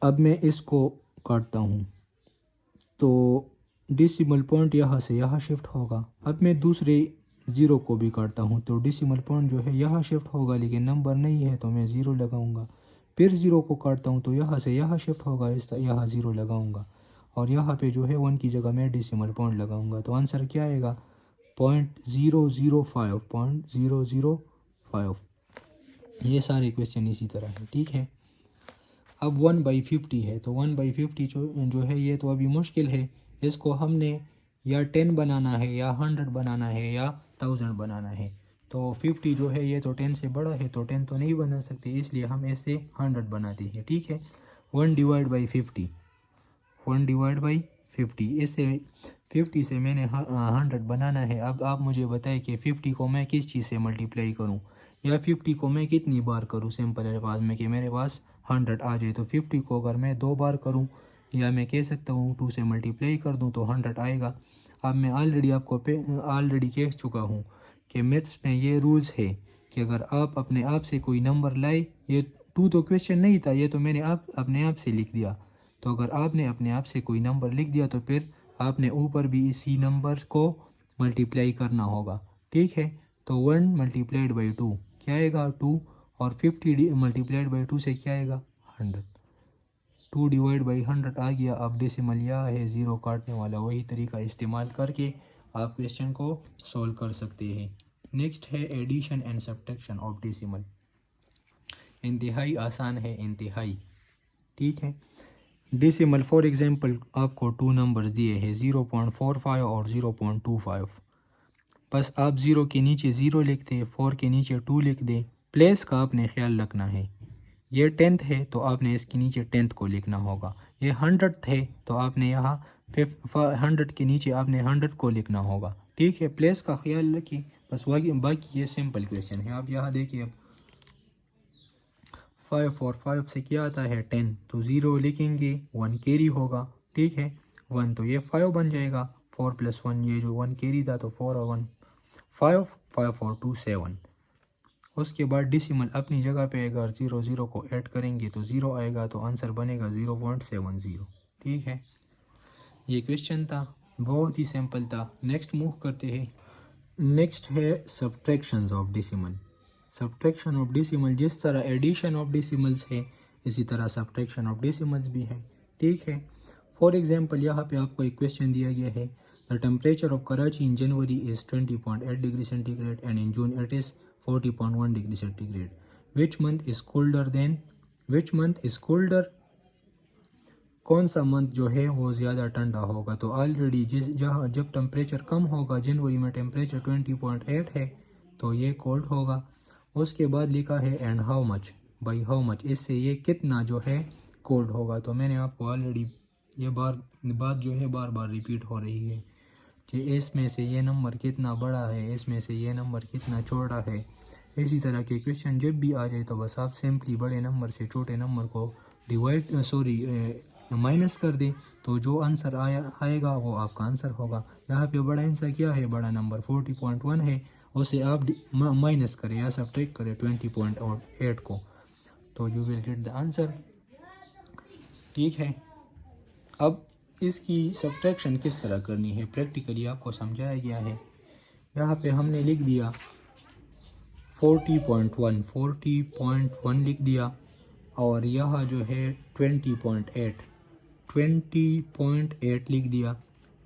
अब मैं इसको काटता हूँ तो डेसिमल पॉइंट यहाँ से यहाँ शिफ्ट होगा। अब मैं दूसरे ज़ीरो को भी काटता हूँ तो डेसिमल पॉइंट जो है यहाँ शिफ्ट होगा, लेकिन नंबर नहीं है तो मैं ज़ीरो लगाऊंगा। फिर ज़ीरो को काटता हूँ तो यहाँ से यहाँ शिफ्ट होगा, इस यहाँ ज़ीरो लगाऊंगा, और यहाँ पे जो है 1 की जगह मैं डेसिमल पॉइंट लगाऊंगा। तो आंसर क्या आएगा 0.005। ये सारे क्वेश्चन इसी तरह है। ठीक है, अब 1/50 है, तो 1/50 जो है ये तो अभी मुश्किल है। इसको हमने या 10 बनाना है, या 100 बनाना है, या 1000 बनाना है। तो 50 जो है ये तो 10 से बड़ा है, तो 10 तो नहीं बना सकते, इसलिए हम ऐसे 100 बनाते हैं। ठीक है, 1/50, 1/50, इससे 50 से मैंने 100 बनाना है। अब आप मुझे बताएं कि 50 को मैं किस चीज़ से मल्टीप्लाई करूं, या 50 को मैं कितनी बार करूं सिंपल अल्फाज में कि मेरे पास 100 आ जाए। तो 50 को अगर मैं 2 बार करूं, या मैं कह सकता हूं 2 से मल्टीप्लाई कर दूं तो 100 आएगा। अब मैं ऑलरेडी कह चुका हूं कि मैथ्स में ये रूल्स है कि अगर आप अपने आप से कोई नंबर लाए, ये 2 तो क्वेश्चन नहीं था, ये तो मैंने अपने आप से लिख दिया। तो अगर आपने अपने आप से कोई नंबर लिख दिया तो फिर आपने ऊपर भी इसी नंबर को मल्टीप्लाई करना होगा। ठीक है, तो 1 मल्टीप्लाइड बाई 2 क्या आएगा 2, और 50 मल्टीप्लाइड बाई 2 से क्या आएगा 100। 2 डिवाइड बाई 100 आ गया। अब डेसिमल यह है, ज़ीरो काटने वाला, वही तरीका इस्तेमाल करके आप क्वेश्चन को सॉल्व कर सकते हैं। नेक्स्ट है addition and subtraction of decimal. इंतहाई आसान है, इंतहाई। ठीक है, डेसिमल फॉर एग्जांपल आपको 2 नंबर्स दिए हैं 0.45 और 0.25। बस आप 0 के नीचे 0 लिख दें, 4 के नीचे 2 लिख दें। प्लेस का आपने ख्याल रखना है, ये 10th है तो आपने इसके नीचे 10th को लिखना होगा। ये 100th है तो आपने यहाँ 100 के नीचे आपने 100 को लिखना होगा। ठीक है, प्लेस का ख्याल रखिए बस। बाकी ये सिंपल क्वेश्चन है। आप यहाँ देखिए, अब 5 और 5 से क्या आता है 10, तो 0 लिखेंगे, 1 कैरी होगा। ठीक है, 1 तो ये 5 बन जाएगा, 4 + 1 ये जो 1 कैरी था तो 4 और 1 5, 5 और 2 7। उसके बाद डेसिमल अपनी जगह पे आएगा और 0 0 को ऐड करेंगे तो 0 आएगा, तो आंसर बनेगा 0.70। ठीक है, ये क्वेश्चन था, बहुत ही सिंपल था। नेक्स्ट मूव करते हैं। नेक्स्ट है subtractions of decimal. Subtraction of decimal, जिस तरह एडिशन ऑफ डेसिमल्स है इसी तरह सब्ट्रैक्शन ऑफ डेसिमल्स भी है। ठीक है, फॉर एग्जांपल यहाँ पे आपको एक क्वेश्चन दिया गया है, the temperature of Karachi in January is 20.8 degree centigrade and in June it is 40.1 degree centigrade. Which month is colder than, which month is colder, कौन सा मंथ जो है वो ज़्यादा ठंडा होगा। तो ऑलरेडी जहाँ जब टेम्परेचर कम होगा, जनवरी में टेम्परेचर 20.8 है तो ये कोल्ड होगा। उसके बाद लिखा है and how much, by how much, इससे ये कितना जो है कोल्ड होगा। तो मैंने आपको ऑलरेडी ये बात जो है बार बार रिपीट हो रही है कि इसमें से ये नंबर कितना बड़ा है, इसमें से ये नंबर कितना छोटा है। इसी तरह के क्वेश्चन जब भी आ जाए तो बस आप सिंपली बड़े नंबर से छोटे नंबर को माइनस कर दें, तो जो आंसर आएगा वो आपका आंसर होगा। यहाँ पे बड़ा आंसर क्या है, बड़ा नंबर 40.1 है, उसे आप माइनस करें या सब्ट्रैक्ट करें 20.8 को, तो you will get the answer. ठीक है, अब इसकी सब्ट्रैक्शन किस तरह करनी है प्रैक्टिकली आपको समझाया गया है। यहाँ पे हमने लिख दिया 40.1 लिख दिया, और यहाँ जो है 20.8 लिख दिया।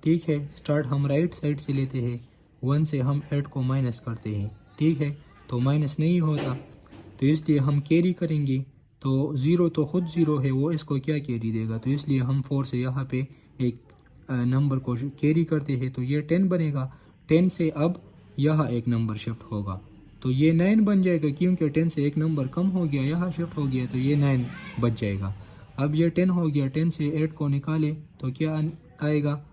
ठीक है, स्टार्ट हम राइट साइड से लेते हैं, 1 से हम 8 को माइनस करते हैं। ठीक है, तो माइनस नहीं होता, तो इसलिए हम कैरी करेंगे, तो 0 तो खुद 0 है, वो इसको क्या कैरी देगा, तो इसलिए हम 4 से यहाँ पे एक नंबर को कैरी करते हैं, तो ये 10 बनेगा। 10 से अब यहाँ एक नंबर शिफ्ट होगा तो ये 9 बन जाएगा, क्योंकि 10 से एक नंबर कम हो गया, यहाँ शिफ्ट हो गया, तो ये 9 बच जाएगा। अब ये 10 हो गया, 10 से 8 को निकाले तो क्या आएगा,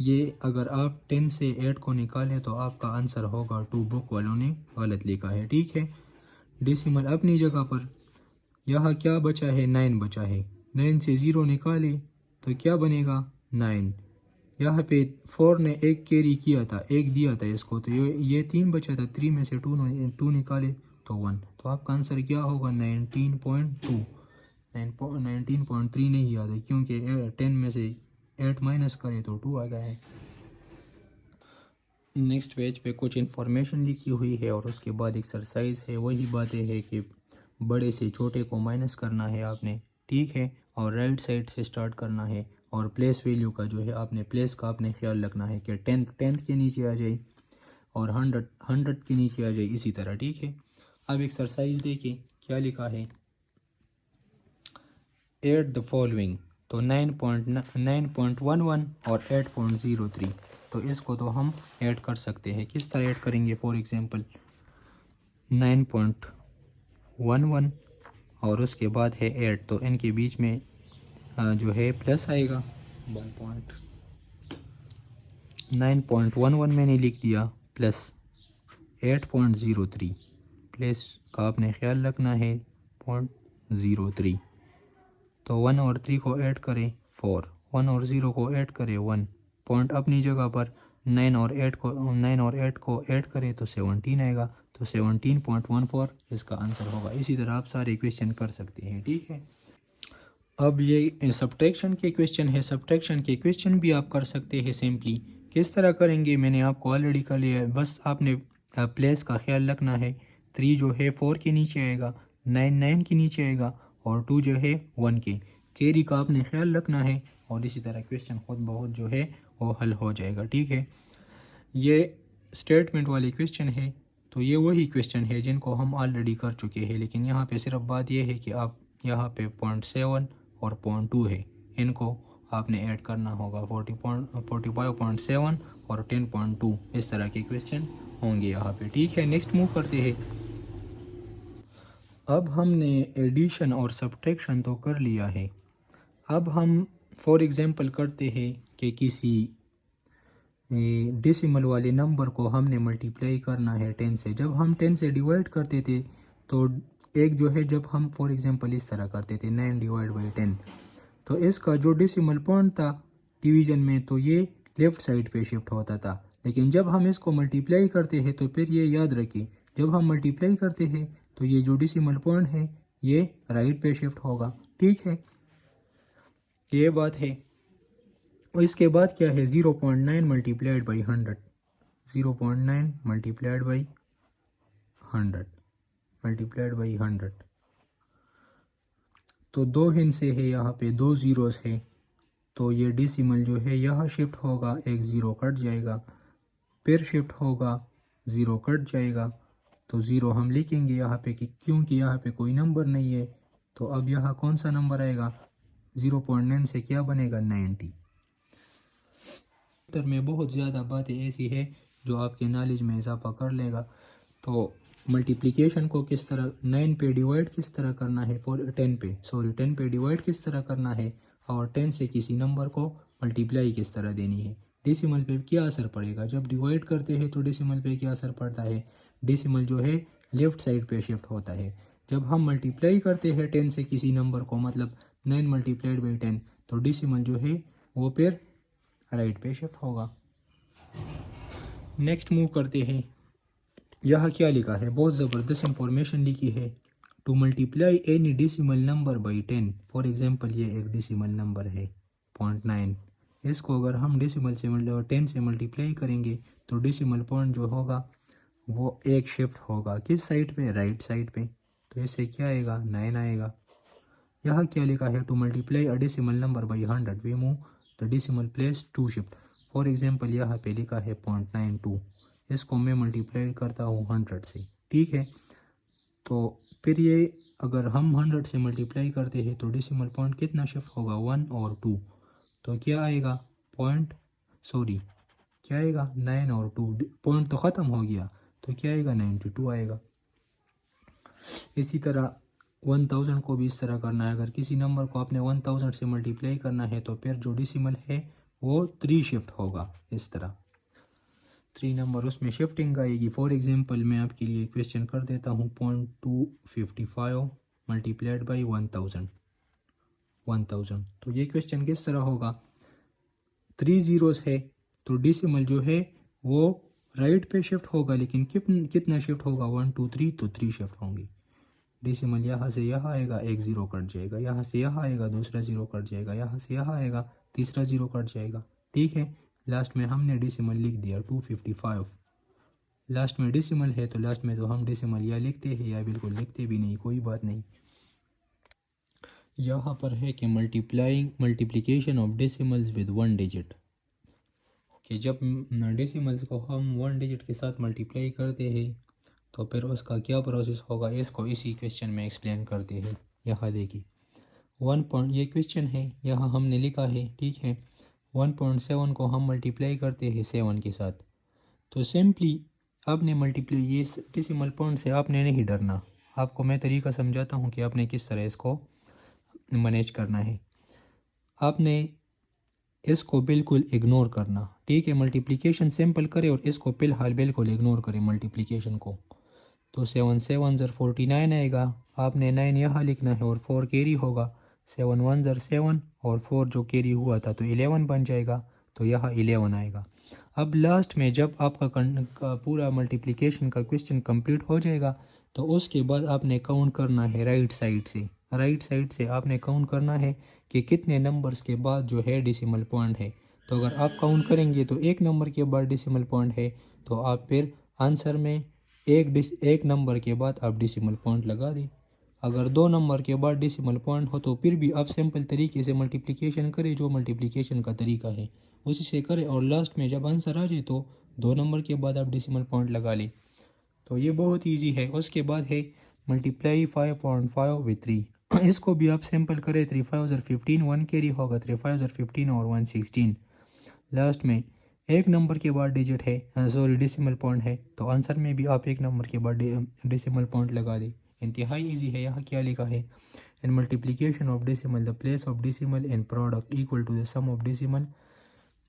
ये अगर आप 10 से 8 को निकालें तो आपका आंसर होगा 2, बुक वालों ने गलत लिखा है। ठीक है, डेसिमल अपनी जगह पर, यहाँ क्या बचा है, 9 बचा है, 9 से 0 निकाले तो क्या बनेगा 9। यहाँ पे 4 ने एक कैरी किया था, एक दिया था इसको, तो ये 3 बचा था, 3 में से 2 निकाले तो 1, तो आपका आंसर क्या होगा 19.2। 19.3 नहीं आता क्योंकि 10 में से 8 माइनस करें तो 2 आ गया है। नेक्स्ट पेज पे कुछ इन्फॉर्मेशन लिखी हुई है और उसके बाद एक्सरसाइज है। वही बातें है कि बड़े से छोटे को माइनस करना है आपने। ठीक है, और राइट साइड से स्टार्ट करना है, और प्लेस वैल्यू का जो है आपने प्लेस का आपने ख्याल रखना है कि 10 के नीचे आ जाए और 100 के नीचे आ जाए, इसी तरह। ठीक है, अब एक्सरसाइज देखिए क्या लिखा है, एड द फॉलोइंग, तो 9.11 और 8.03, तो इसको तो हम ऐड कर सकते हैं। किस तरह ऐड करेंगे, फॉर एग्जांपल 9.11 और उसके बाद है 8, तो इनके बीच में जो है प्लस आएगा 9.11 मैंने लिख दिया प्लस 8.03, प्लस का आपने ख्याल रखना है 0.03, तो 1 और 3 को ऐड करें 4, 1 और 0 को ऐड करें 1, पॉइंट अपनी जगह पर 9 और 8 को ऐड करें तो 17 आएगा, तो 17.14 इसका आंसर होगा। इसी तरह आप सारे क्वेश्चन कर सकते हैं। ठीक है, अब ये सब्ट्रैक्शन के क्वेश्चन है, सब्ट्रैक्शन के क्वेश्चन भी आप कर सकते हैं सिंपली। किस तरह करेंगे मैंने आपको ऑलरेडी कर लिया है, बस आपने प्लेस का ख्याल रखना है। 3 जो है 4 के नीचे आएगा, 9 के नीचे आएगा, और 2 जो है 1 के कैरी का आपने ख्याल रखना है, और इसी तरह क्वेश्चन खुद बहुत जो है वो हल हो जाएगा। ठीक है, ये स्टेटमेंट वाले क्वेश्चन है, तो ये वही क्वेश्चन है जिनको हम ऑलरेडी कर चुके हैं, लेकिन यहाँ पे सिर्फ बात यह है कि आप यहाँ पे 0.7 और 0.2 है, इनको आपने ऐड करना होगा। 45.7 और 10.2 इस तरह के क्वेश्चन होंगे यहाँ पे। ठीक है, नेक्स्ट मूव करते हैं। अब हमने एडिशन और सब्ट्रैक्शन तो कर लिया है, अब हम फॉर एग्जांपल करते हैं कि किसी डेसिमल वाले नंबर को हमने मल्टीप्लाई करना है 10 से। जब हम 10 से डिवाइड करते थे तो एक जो है, जब हम फॉर एग्जांपल इस तरह करते थे 9 डिवाइड बाई 10, तो इसका जो डेसिमल पॉइंट था डिवीज़न में, तो ये लेफ़्ट साइड पे शिफ्ट होता था। लेकिन जब हम इसको मल्टीप्लाई करते हैं तो फिर ये याद रखिए जब हम मल्टीप्लाई करते हैं तो ये जो डेसिमल पॉइंट है ये राइट पे शिफ्ट होगा। ठीक है, ये बात है। और इसके बाद क्या है, 0.9 multiplied by 100, 0.9 multiplied by 100 multiplied by 100। तो 2 हिस्से है, यहाँ पे 2 ज़ीरोज़ है, तो ये डेसिमल जो है यहाँ शिफ्ट होगा, एक ज़ीरो कट जाएगा, फिर शिफ्ट होगा, ज़ीरो कट जाएगा। तो ज़ीरो हम लिखेंगे यहाँ पे कि क्योंकि यहाँ पे कोई नंबर नहीं है। तो अब यहाँ कौन सा नंबर आएगा, 0.9 से क्या बनेगा, 90। में बहुत ज़्यादा बातें ऐसी है जो आपके नॉलेज में इजाफा कर लेगा। तो मल्टीप्लिकेशन को किस तरह 9 पे डिवाइड किस तरह करना है, 10 पे डिवाइड किस तरह करना है, और 10 से किसी नंबर को मल्टीप्लाई किस तरह देनी है। डेसिमल पे क्या असर पड़ेगा, जब डिवाइड करते हैं तो डेसिमल पे क्या असर पड़ता है, डेसिमल जो है लेफ़्ट साइड पे शिफ्ट होता है। जब हम मल्टीप्लाई करते हैं 10 से किसी नंबर को, मतलब 9 मल्टीप्लाइड बाई 10, तो डेसिमल जो है वो फिर राइट पे शिफ्ट होगा। नेक्स्ट मूव करते हैं। यहाँ क्या लिखा है, बहुत ज़बरदस्त इंफॉर्मेशन लिखी है। To multiply any decimal number by 10, for example ये एक डेसिमल नंबर है 0.9, इसको अगर हम डेसिमल से 10 से मल्टीप्लाई करेंगे तो डेसिमल पॉइंट जो होगा वो एक शिफ्ट होगा, किस साइड पे, राइट साइड पे। तो इससे क्या आएगा, 9 आएगा। यहाँ क्या लिखा है, to multiply a decimal number by 100 we move the decimal place 2 shift. For example यहाँ पे लिखा है 0.92, इसको मैं मल्टीप्लाई करता हूँ 100 से। ठीक है, तो फिर ये अगर हम 100 से मल्टीप्लाई करते हैं तो डेसिमल पॉइंट कितना शिफ्ट होगा, 1 और 2। तो क्या आएगा, क्या आएगा, 9 और 2, पॉइंट तो ख़त्म हो गया, तो क्या आएगा, 92 आएगा। इसी तरह 1000 को भी इस तरह करना है। अगर किसी नंबर को आपने 1000 से मल्टीप्लाई करना है तो फिर जो डेसिमल है वो 3 शिफ्ट होगा, इस तरह 3 नंबर उसमें शिफ्टिंग आएगी। फॉर एग्जांपल मैं आपके लिए क्वेश्चन कर देता हूँ, 0.255 मल्टीप्लाइड बाई 1000। तो ये क्वेश्चन किस तरह होगा, 3 ज़ीरोज़ है, तो डेसिमल जो है वो राइट पे शिफ्ट होगा, लेकिन कितना शिफ्ट होगा, 1 2 3, तो 3 शिफ्ट होंगे। डेसिमल यहाँ से यहाँ आएगा, एक ज़ीरो कट जाएगा, यहाँ से यहाँ आएगा, दूसरा ज़ीरो कट जाएगा, यहाँ से यहाँ आएगा, तीसरा ज़ीरो कट जाएगा। ठीक है, लास्ट में हमने डेसिमल लिख दिया 255। लास्ट में डेसिमल है तो लास्ट में तो हम डेसिमल या लिखते हैं या बिल्कुल लिखते भी नहीं, कोई बात नहीं। यहाँ पर है कि multiplication of decimals with 1 digit, कि जब डेसिमल्स को हम 1 डिजिट के साथ मल्टीप्लाई करते हैं तो फिर उसका क्या प्रोसेस होगा, इसको इसी क्वेश्चन में एक्सप्लेन करते हैं। यहाँ देखिए 1 पॉइंट, ये क्वेश्चन है, यहाँ हमने लिखा है। ठीक है, 1.7 को हम मल्टीप्लाई करते हैं 7 के साथ, तो सिंपली आपने मल्टीप्लाई, ये डेसिमल पॉइंट से आपने नहीं डरना, आपको मैं तरीका समझाता हूँ कि आपने किस तरह इसको मैनेज करना है। आपने इसको बिल्कुल इग्नोर करना। ठीक है, मल्टीप्लिकेशन सिंपल करें और इसको फ़िलहाल बिल्कुल इग्नोर करें मल्टीप्लिकेशन को। तो 7 7 ज़र 49 आएगा, आपने 9 यहाँ लिखना है और 4 कैरी होगा, 7 1 ज़र 7 और 4 जो कैरी हुआ था तो 11 बन जाएगा, तो यहाँ 11 आएगा। अब लास्ट में जब आपका पूरा मल्टीप्लिकेशन का क्वेश्चन कंप्लीट हो जाएगा तो उसके बाद आपने काउंट करना है राइट साइड से आपने काउंट करना है कि कितने नंबर्स के बाद जो है डेसिमल पॉइंट है। तो अगर आप काउंट करेंगे तो एक नंबर के बाद डेसिमल पॉइंट है, तो आप फिर आंसर में एक नंबर के बाद आप डेसिमल पॉइंट लगा दें। अगर 2 नंबर के बाद डेसिमल पॉइंट हो तो फिर भी आप सिंपल तरीके से मल्टीप्लिकेशन करें, जो मल्टीप्लिकेशन का तरीका है उसी से करें, और लास्ट में जब आंसर आ जाए तो 2 नंबर के बाद आप डेसिमल पॉइंट लगा लें। तो ये बहुत इजी है। उसके बाद है मल्टीप्लाई 5.5 विद 3, इसको भी आप सिंपल करें, 3 5 ज़र 15, 1 कैरी होगा, 3 5 ज़र 15 और 1 16। लास्ट में एक नंबर के बाद डिजिट है, डेसिमल पॉइंट है, तो आंसर में भी आप एक नंबर के बाद डेसिमल पॉइंट लगा दें। इंतहाई इजी है। यहाँ क्या लिखा है, in multiplication of decimal the place of decimal in product equal to the sum of decimal.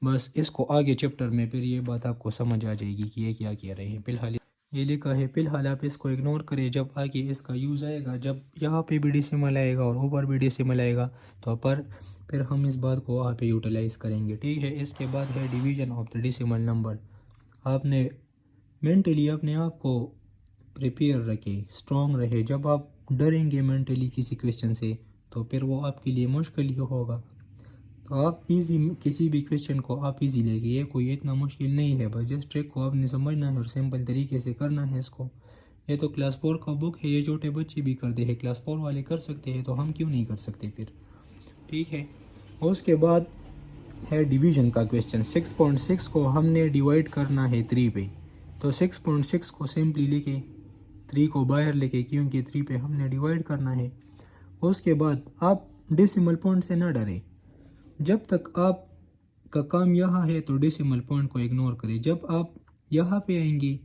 बस इसको आगे चैप्टर में फिर ये बात आपको समझ आ जाएगी कि ये क्या कह रहे हैं। फिलहाल ये लिखा है, फिलहाल आप इसको इग्नोर करें, जब आगे इसका यूज़ आएगा, जब यहाँ पे भी डेसिमल आएगा और ऊपर भी डेसिमल आएगा तो फिर हम इस बात को वहाँ पे यूटिलाइज़ करेंगे। ठीक है, इसके बाद है division of the decimal number. आपने मेंटली अपने आप को प्रिपेयर रखें, स्ट्रॉन्ग रहे। जब आप डरेंगे मेंटली किसी क्वेश्चन से तो फिर वो आपके लिए मुश्किल ही होगा। तो आप इजी किसी भी क्वेश्चन को आप इजी लेंगे, ये कोई इतना मुश्किल नहीं है, बस जस्ट ट्रिक को आपने समझना है और सिंपल तरीके से करना है इसको। ये तो क्लास 4 का बुक है, ये छोटे बच्चे भी करते हैं, क्लास 4 वाले कर सकते हैं, तो हम क्यों नहीं कर सकते फिर। ठीक है। और उसके बाद है डिवीजन का क्वेश्चन। 6.6 को हमने डिवाइड करना है 3 पे, तो 6.6 को सिंपली लेके 3 को बाहर लेके, क्योंकि 3 पे हमने डिवाइड करना है। उसके बाद आप डेसिमल पॉइंट से ना डरें, जब तक आप का काम यहाँ है तो डेसिमल पॉइंट को इग्नोर करें। जब आप यहाँ पे आएंगे,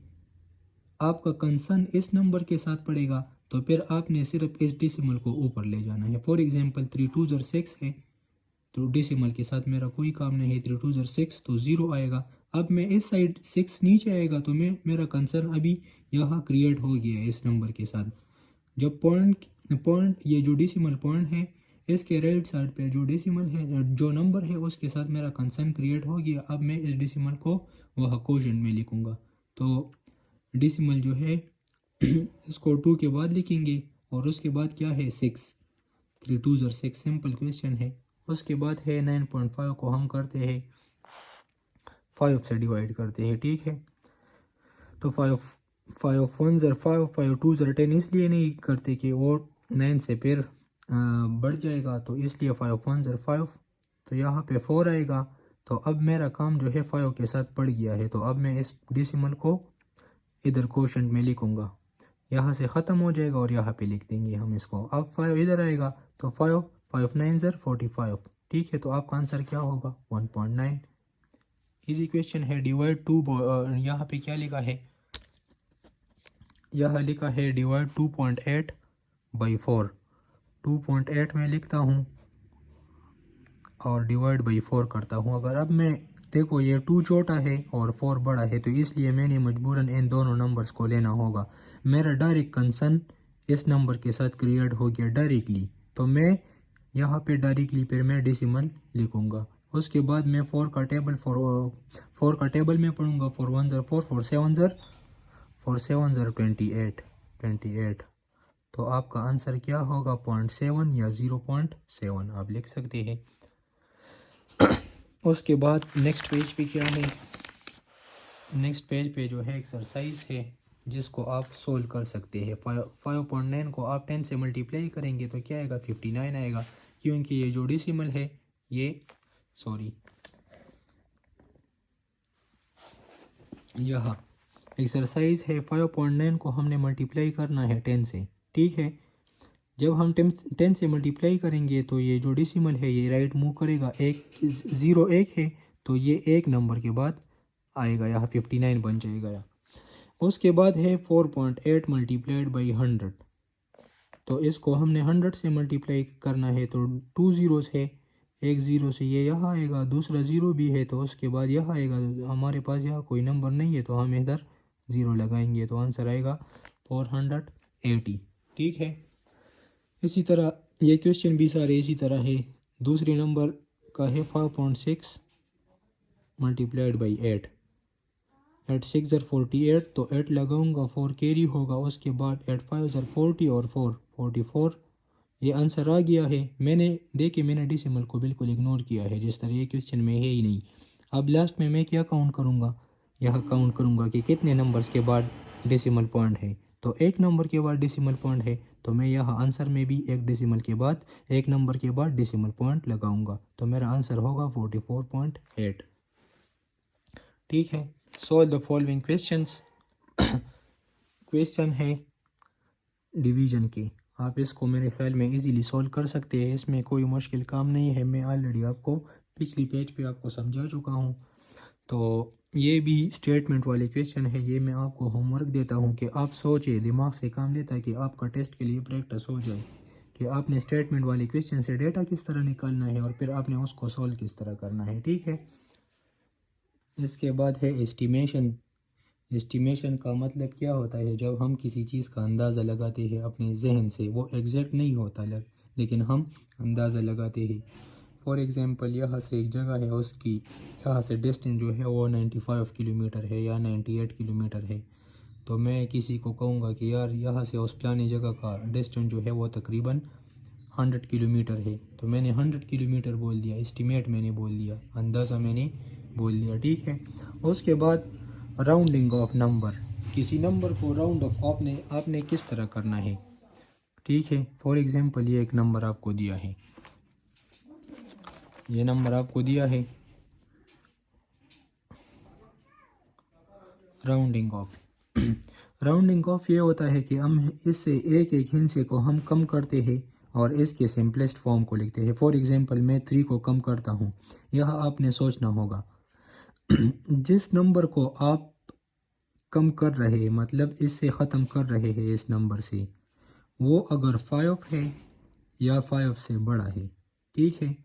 आपका कंसर्न इस नंबर के साथ पड़ेगा, तो फिर आपने सिर्फ इस डेसिमल को ऊपर ले जाना है। फॉर एग्जांपल 3 2 6 है, तो डेसिमल के साथ मेरा कोई काम नहीं है। 3 2 6 तो 0 आएगा। अब मैं इस साइड 6 नीचे आएगा तो मेरा कंसर्न अभी यहाँ क्रिएट हो गया है इस नंबर के साथ। जब पॉइंट ये जो डेसिमल पॉइंट है, इसके राइट साइड पे जो डेसिमल है, जो नंबर है, उसके साथ मेरा कंसर्न क्रिएट हो गया। अब मैं इस डेसिमल को वह क्वोशंट में लिखूंगा। तो डेसिमल जो है इसको 2 के बाद लिखेंगे, और उसके बाद क्या है 6। 3 2 6 सिंपल क्वेश्चन है। उसके बाद है 9.5 को हम करते हैं 5 से डिवाइड करते हैं। ठीक है। तो 5 5 1 5, 5 2 10 इसलिए नहीं करते कि वो 9 से फिर बढ़ जाएगा, तो इसलिए 5 1 5। तो यहाँ पे 4 आएगा। तो अब मेरा काम जो है 5 के साथ बढ़ गया है, तो अब मैं इस डेसिमल को इधर क्वोशंट में लिखूंगा। यहाँ से ख़त्म हो जाएगा और यहाँ पे लिख देंगे हम इसको। अब 5 इधर आएगा, तो 5 5 9 45। ठीक है। तो आपका आंसर क्या होगा 1.9। इजी क्वेश्चन है। डिवाइड 2, यहाँ पे क्या लिखा है, यह लिखा है डिवाइड 2.8 बाई 4। 2.8 में लिखता हूँ और डिवाइड बाई 4 करता हूँ। अगर अब मैं देखो ये 2 छोटा है और 4 बड़ा है, तो इसलिए मैंने मजबूरन इन दोनों नंबर्स को लेना होगा। मेरा डायरेक्ट कंसर्न इस नंबर के साथ क्रिएट हो गया डायरेक्टली, तो मैं यहाँ पे डायरेक्टली फिर मैं डेसिमल लिखूँगा। उसके बाद मैं 4 का टेबल में पढ़ूँगा। 4 1 4, 4 7 28 28। तो आपका आंसर क्या होगा 0.7 या 0.7 आप लिख सकते हैं। उसके बाद नेक्स्ट पेज पे क्या है, नेक्स्ट पेज पे जो है एक्सरसाइज है जिसको आप सोल्व कर सकते हैं। 5.9 को आप 10 से मल्टीप्लाई करेंगे तो क्या आएगा 59 आएगा, क्योंकि ये जो डेसिमल है ये यहाँ एक्सरसाइज है। 5.9 को हमने मल्टीप्लाई करना है 10 से। ठीक है। जब हम 10 से मल्टीप्लाई करेंगे तो ये जो डेसिमल है ये राइट मूव करेगा, एक 0 1 है तो ये एक नंबर के बाद आएगा, यहाँ 59 बन जाएगा यहाँ। उसके बाद है 4.8 मल्टीप्लाइड बाई 100, तो इसको हमने 100 से मल्टीप्लाई करना है, तो 2 ज़ीरोस है, एक ज़ीरो से ये यहाँ आएगा, दूसरा ज़ीरो भी है तो उसके बाद यहाँ आएगा। हमारे पास यहाँ कोई नंबर नहीं है तो हम इधर ज़ीरो लगाएंगे, तो आंसर आएगा 480। ठीक है। इसी तरह ये क्वेश्चन भी सारे इसी तरह है। दूसरे नंबर का है 5.6 मल्टीप्लाइड बाई 8। 8 6 48, तो 8 लगाऊंगा, 4 कैरी होगा। उसके बाद 8 5 40 और 4 44। ये आंसर आ गया है। मैंने डेसिमल को बिल्कुल इग्नोर किया है, जिस तरह ये क्वेश्चन में है ही नहीं। अब लास्ट में मैं क्या काउंट करूँगा, यह काउंट करूँगा कि कितने नंबर्स के बाद डेसिमल पॉइंट है। तो एक नंबर के बाद डेसिमल पॉइंट है, तो मैं यहाँ आंसर में भी एक डेसिमल के बाद एक नंबर के बाद डेसिमल पॉइंट लगाऊंगा, तो मेरा आंसर होगा 44.8। ठीक है। Solve the following questions. Question है डिवीजन के, आप इसको मेरे ख्याल में इजीली सॉल्व कर सकते हैं, इसमें कोई मुश्किल काम नहीं है। मैं ऑलरेडी आपको पिछली पेज पे आपको समझा चुका हूँ। तो ये भी स्टेटमेंट वाले क्वेश्चन है, ये मैं आपको होमवर्क देता हूँ कि आप सोचिए, दिमाग से काम लेता है कि आपका टेस्ट के लिए प्रैक्टिस हो जाए कि आपने स्टेटमेंट वाले क्वेश्चन से डेटा किस तरह निकालना है और फिर आपने उसको सॉल्व किस तरह करना है। ठीक है। इसके बाद है एस्टिमेशन। एस्टिमेशन का मतलब क्या होता है, जब हम किसी चीज़ का अंदाज़ा लगाते हैं अपने जहन से, वो एग्जैक्ट नहीं होता लेकिन हम अंदाज़ा लगाते हैं। फॉर एग्ज़ाम्पल यहाँ से एक जगह है, उसकी यहाँ से डिस्टेंस जो है वो 95 किलोमीटर है या 98 किलोमीटर है। तो मैं किसी को कहूँगा कि यार यहाँ से उस पुरानी जगह का डिस्टेंस जो है वो तकरीबन 100 किलोमीटर है, तो मैंने 100 किलोमीटर बोल दिया, एस्टीमेट मैंने बोल दिया, अंदाज़ा मैंने बोल दिया, ठीक है। उसके बाद राउंडिंग ऑफ नंबर, किसी नंबर को राउंड ऑफ आपने किस तरह करना है, ठीक है। फॉर एग्जांपल ये एक नंबर आपको दिया है, ये नंबर आपको दिया है, राउंडिंग ऑफ राउंडिंग ऑफ ये होता है कि हम इससे एक एक हिस्से को हम कम करते हैं और इसके सिंपलेस्ट फॉर्म को लिखते हैं। फॉर एग्जांपल मैं 3 को कम करता हूँ, यह आपने सोचना होगा जिस नंबर को आप कम कर रहे हैं, मतलब इससे ख़त्म कर रहे हैं इस नंबर से, वो अगर 5 है या 5 से बड़ा है, ठीक है,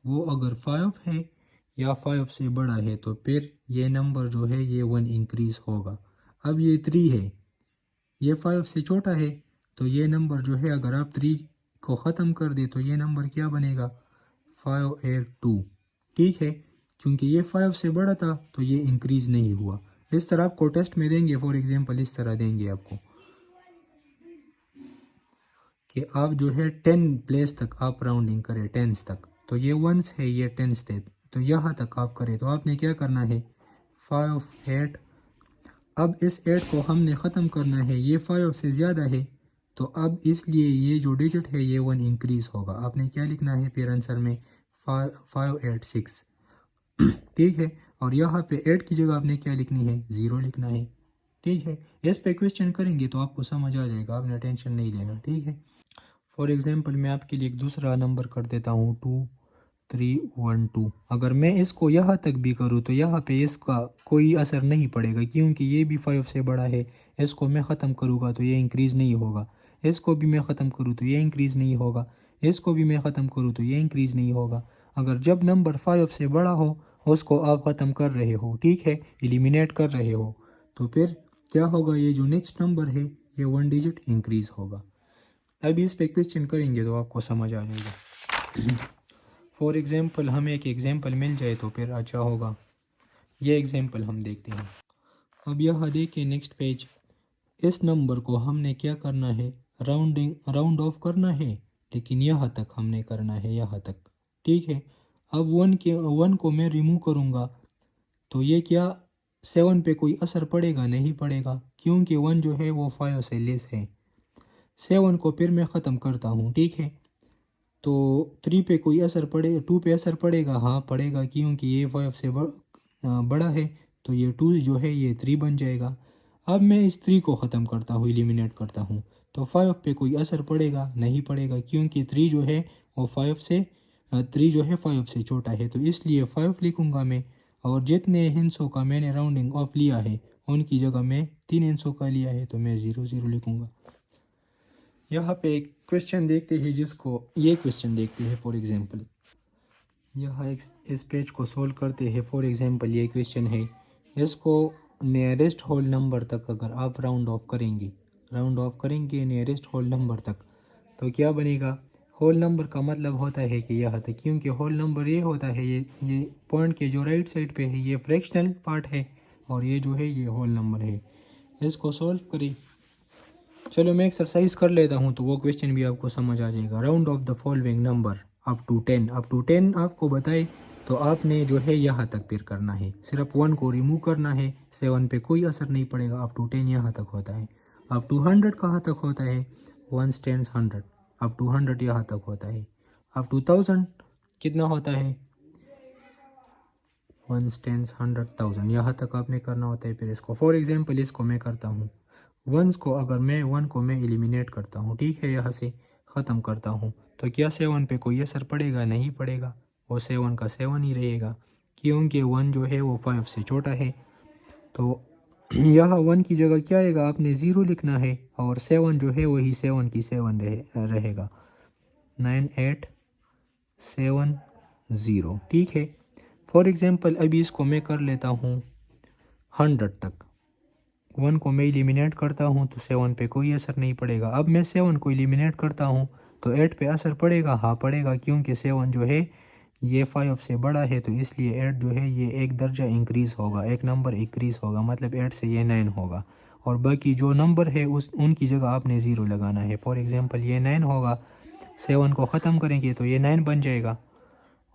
वो अगर 5 है या 5 से बड़ा है तो फिर ये नंबर जो है ये 1 इंक्रीज़ होगा। अब ये 3 है, ये 5 से छोटा है, तो ये नंबर जो है अगर आप 3 को ख़त्म कर दे तो ये नंबर क्या बनेगा, 582, ठीक है। चूँकि ये 5 से बड़ा था तो ये इंक्रीज़ नहीं हुआ। इस तरह आपको टेस्ट में देंगे, फॉर एग्जांपल इस तरह देंगे आपको कि आप जो है 10 प्लेस तक आप राउंडिंग करें, टेंस तक, तो ये वंस है, ये टेंस थे, तो यहाँ तक आप करें, तो आपने क्या करना है 5 8। अब इस 8 को हमने ख़त्म करना है, ये 5 से ज़्यादा है, तो अब इसलिए ये जो डिजिट है ये 1 इंक्रीज़ होगा। आपने क्या लिखना है फिर आंसर में 586, ठीक है। और यहाँ पे 8 की जगह आपने क्या लिखनी है, 0 लिखना है, ठीक है। इस पे क्वेश्चन करेंगे तो आपको समझ आ जाएगा, आपने टेंशन नहीं लेना, ठीक है। फॉर एग्जांपल मैं आपके लिए एक दूसरा नंबर कर देता हूँ 2312। अगर मैं इसको यहाँ तक भी करूँ तो यहाँ पे इसका कोई असर नहीं पड़ेगा, क्योंकि ये भी 5 से बड़ा है। इसको मैं ख़त्म करूँगा तो ये इंक्रीज़ नहीं होगा, इसको भी मैं ख़त्म करूँ तो ये इंक्रीज़ नहीं होगा, इसको भी मैं ख़त्म करूँ तो ये इंक्रीज़ नहीं होगा। अगर जब नंबर 5 से बड़ा हो उसको आप ख़त्म कर रहे हो, ठीक है, एलिमिनेट कर रहे हो, तो फिर क्या होगा, ये जो नेक्स्ट नंबर है ये 1 डिजिट इंक्रीज़ होगा। अभी इस पे क्वेश्चन करेंगे तो आपको समझ आ जाएगा। फॉर एग्जांपल हमें एक एग्जांपल मिल जाए तो फिर अच्छा होगा। ये एग्जांपल हम देखते हैं। अब यहाँ देखिए नेक्स्ट पेज, इस नंबर को हमने क्या करना है, राउंड ऑफ करना है, लेकिन यहाँ तक हमने करना है, यहाँ तक, ठीक है। अब 1 को मैं रिमूव करूँगा तो ये क्या 7 पे कोई असर पड़ेगा, नहीं पड़ेगा, क्योंकि 1 जो है वो 5 से लेस है। 7 को फिर मैं ख़त्म करता हूँ, ठीक है, तो 3 पे कोई असर पड़े, 2 पे असर पड़ेगा, हाँ पड़ेगा, क्योंकि ये 5 से बड़ा है, तो ये 2 जो है ये 3 बन जाएगा। अब मैं इस 3 को ख़त्म करता हूँ, एलिमिनेट करता हूँ, तो 5 पे कोई असर पड़ेगा, नहीं पड़ेगा, क्योंकि 3 जो है वो 3 जो है 5 से छोटा है, तो इसलिए 5 लिखूँगा मैं। और जितने हिस्सों का मैंने राउंडिंग ऑफ लिया है उनकी जगह मैं 3 हिस्सों का लिया है, तो मैं 0 0 लिखूँगा। यहाँ पे एक क्वेश्चन देखते हैं, जिसको ये क्वेश्चन देखते हैं फॉर एग्जांपल, यहाँ इस पेज को सोल्व करते हैं। फॉर एग्जांपल ये क्वेश्चन है, इसको नियरेस्ट होल नंबर तक अगर आप राउंड ऑफ करेंगे नियरेस्ट होल नंबर तक, तो क्या बनेगा, होल नंबर का मतलब होता है कि यहाँ तक, क्योंकि होल नंबर ये होता है, ये पॉइंट के जो राइट साइड पे है ये फ्रैक्शनल पार्ट है, और ये जो है ये होल नंबर है। इसको सॉल्व करें, चलो मैं एक्सरसाइज कर लेता हूँ तो वो क्वेश्चन भी आपको समझ आ जाएगा। Round off the following number up to 10 आपको बताए तो आपने जो है यहाँ तक फिर करना है, सिर्फ 1 को रिमूव करना है, 7 पे कोई असर नहीं पड़ेगा, अप टू 10 यहाँ तक होता है। अप टू 100 कहाँ तक होता है, 1 टेंस 100, अप टू 100 यहाँ तक होता है। अप टू 1000 कितना होता है, 1 टेंस 100,000, यहाँ तक आपने करना होता है। फिर इसको फॉर एग्जाम्पल इसको मैं करता हूँ, 1 को अगर मैं 1 को मैं एलिमिनेट करता हूँ, ठीक है, यहाँ से ख़त्म करता हूँ, तो क्या 7 पे कोई असर पड़ेगा, नहीं पड़ेगा, वो 7 का 7 ही रहेगा, क्योंकि 1 जो है वो 5 से छोटा है। तो यहाँ 1 की जगह क्या आएगा, आपने 0 लिखना है, और 7 जो है वही 7 की 7 रहेगा, 9870, ठीक है। फॉर एग्ज़ाम्पल अभी इसको मैं कर लेता हूँ 100 तक, 1 को मैं एलिमिनेट करता हूँ तो 7 पे कोई असर नहीं पड़ेगा। अब मैं 7 को एलिमिनेट करता हूँ तो 8 पे असर पड़ेगा, हाँ पड़ेगा, क्योंकि 7 जो है ये 5 से बड़ा है, तो इसलिए 8 जो है ये एक दर्जा इंक्रीज़ होगा, एक नंबर इंक्रीज़ होगा, मतलब 8 से ये 9 होगा। और बाकी जो नंबर है उस उनकी जगह आपने ज़ीरो लगाना है। फॉर एग्ज़ाम्पल ये 9 होगा, 7 को ख़त्म करेंगे तो ये 9 बन जाएगा,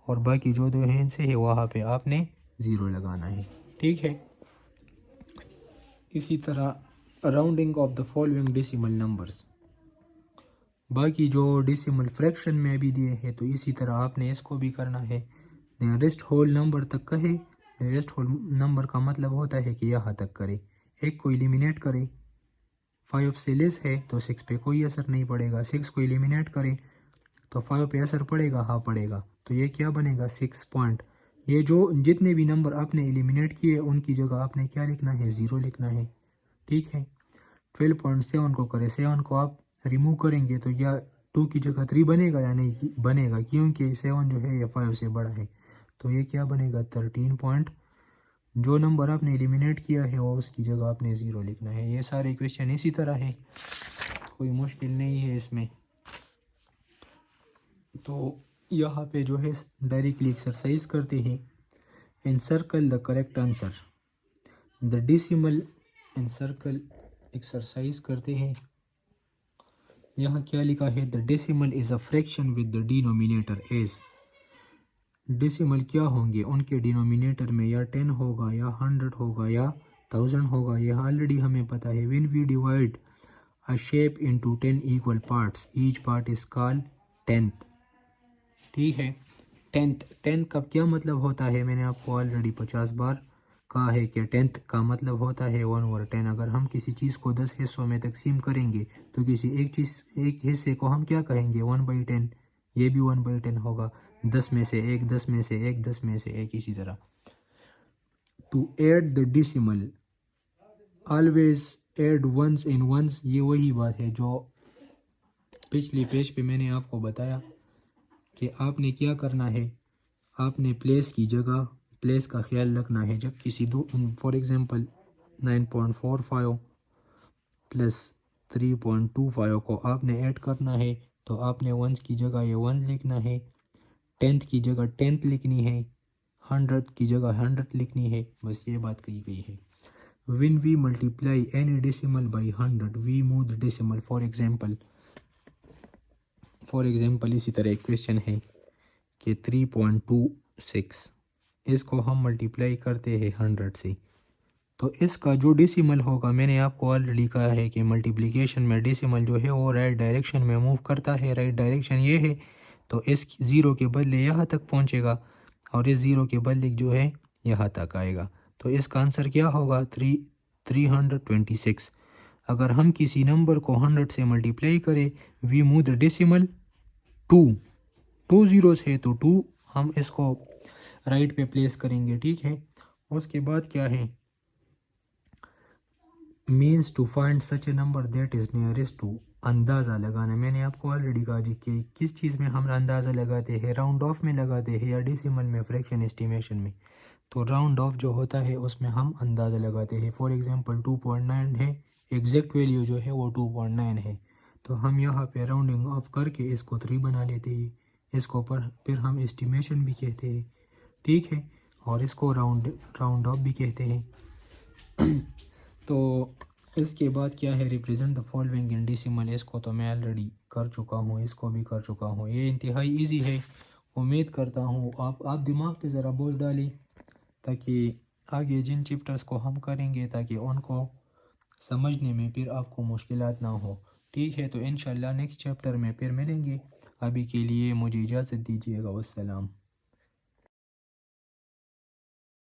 और बाकी जो दो हैं इनसे है वहाँ पे आपने ज़ीरो लगाना है। ठीक है। इसी तरह rounding off the following decimal numbers, बाकी जो डेसिमल फ्रैक्शन में भी दिए हैं तो इसी तरह आपने इसको भी करना है। नियरेस्ट होल नंबर तक कहे, नियरेस्ट होल नंबर का मतलब होता है कि यहाँ तक करे, एक को एलिमिनेट करे। 5 से लेस है तो 6 पे कोई असर नहीं पड़ेगा, 6 को एलिमिनेट करे तो 5 पे असर पड़ेगा, हाँ पड़ेगा। तो ये क्या बनेगा 6 पॉइंट। ये जो जितने भी नंबर आपने एलिमिनेट किए उनकी जगह आपने क्या लिखना है, ज़ीरो लिखना है। ठीक है। 12.7 को करें, 7 को आप रिमूव करेंगे तो या 2 की जगह 3 बनेगा या नहीं बनेगा, क्योंकि 7 जो है ये 5 से बड़ा है। तो ये क्या बनेगा 13 पॉइंट। जो नंबर आपने एलिमिनेट किया है वो उसकी जगह आपने ज़ीरो लिखना है। ये सारे क्वेश्चन इसी तरह है, कोई मुश्किल नहीं है इसमें। तो यहाँ पे जो है डायरेक्टली एक्सरसाइज करते हैं। Encircle the correct answer, the decimal encircle exercise करते हैं। यहाँ क्या लिखा है, the decimal is a fraction with the denominator as. Decimal क्या होंगे उनके डिनोमिनेटर में, या 10 होगा या 100 होगा या 1000 होगा। यह ऑलरेडी हमें पता है। When we divide a shape into 10 equal parts, each part is called tenth. ठीक है। टेंथ का क्या मतलब होता है, मैंने आपको ऑलरेडी 50 बार कहा है कि टेंथ का मतलब होता है 1/10। अगर हम किसी चीज़ को 10 हिस्सों में तकसीम करेंगे तो किसी एक हिस्से को हम क्या कहेंगे 1/10। ये भी 1/10 होगा। 10 में से एक, 10 में से एक, 10 में से एक, इसी तरह। To add the decimal always add ones in ones, ये वही बात है जो पिछली पेज पे मैंने आपको बताया कि आपने क्या करना है, आपने प्लेस की जगह प्लेस का ख्याल रखना है। जब किसी दो, फॉर एग्जांपल 9.45 प्लस 3.25 को आपने ऐड करना है तो आपने वंस की जगह ये 1 लिखना है, टेंथ की जगह 10th लिखनी है, 100 की जगह 100 लिखनी है। बस ये बात कही गई है। When we multiply any decimal by 100 we move the decimal। For example इसी तरह एक क्वेश्चन है कि 3.26, इसको हम मल्टीप्लाई करते हैं 100 से, तो इसका जो डेसिमल होगा, मैंने आपको ऑलरेडी कहा है कि मल्टीप्लिकेशन में डेसिमल जो है वो राइट डायरेक्शन में मूव करता है। राइट डायरेक्शन ये है तो इस ज़ीरो के बदले यहाँ तक पहुँचेगा और इस ज़ीरो के बदले जो है यहाँ तक आएगा। तो इसका आंसर क्या होगा 326। अगर हम किसी नंबर को 100 से मल्टीप्लाई करें, we move the decimal 2 zeros है तो 2 हम इसको राइट पे प्लेस करेंगे। ठीक है। उसके बाद क्या है, means to find such a number that is nearest to, अंदाज़ा लगाना। मैंने आपको ऑलरेडी कहा जी कि किस चीज़ में हम अंदाज़ा लगाते हैं, राउंड ऑफ में लगाते हैं या डेसिमल में, फ्रैक्शन एस्टिमेशन में। तो राउंड ऑफ जो होता है उसमें हम अंदाज़ा लगाते हैं। फॉर एग्जांपल 2.9 है, एग्जैक्ट वैल्यू जो है वो 2.9 है, तो हम यहाँ पे राउंडिंग ऑफ करके इसको 3 बना लेते हैं। इसको पर फिर हम एस्टिमेशन भी कहते हैं। ठीक है। और इसको राउंड ऑफ भी कहते हैं। तो इसके बाद क्या है, represent the following in decimal. इसको तो मैं ऑलरेडी कर चुका हूँ, इसको भी कर चुका हूँ। ये इंतहाई इजी है। उम्मीद करता हूँ आप दिमाग पे ज़रा बोझ डालें ताकि आगे जिन चैप्टर्स को हम करेंगे ताकि उनको समझने में फिर आपको मुश्किलात ना हो। ठीक है। तो इंशाल्लाह नेक्स्ट चैप्टर में फिर मिलेंगे। अभी के लिए मुझे इजाज़त दीजिएगा। वस्सलाम।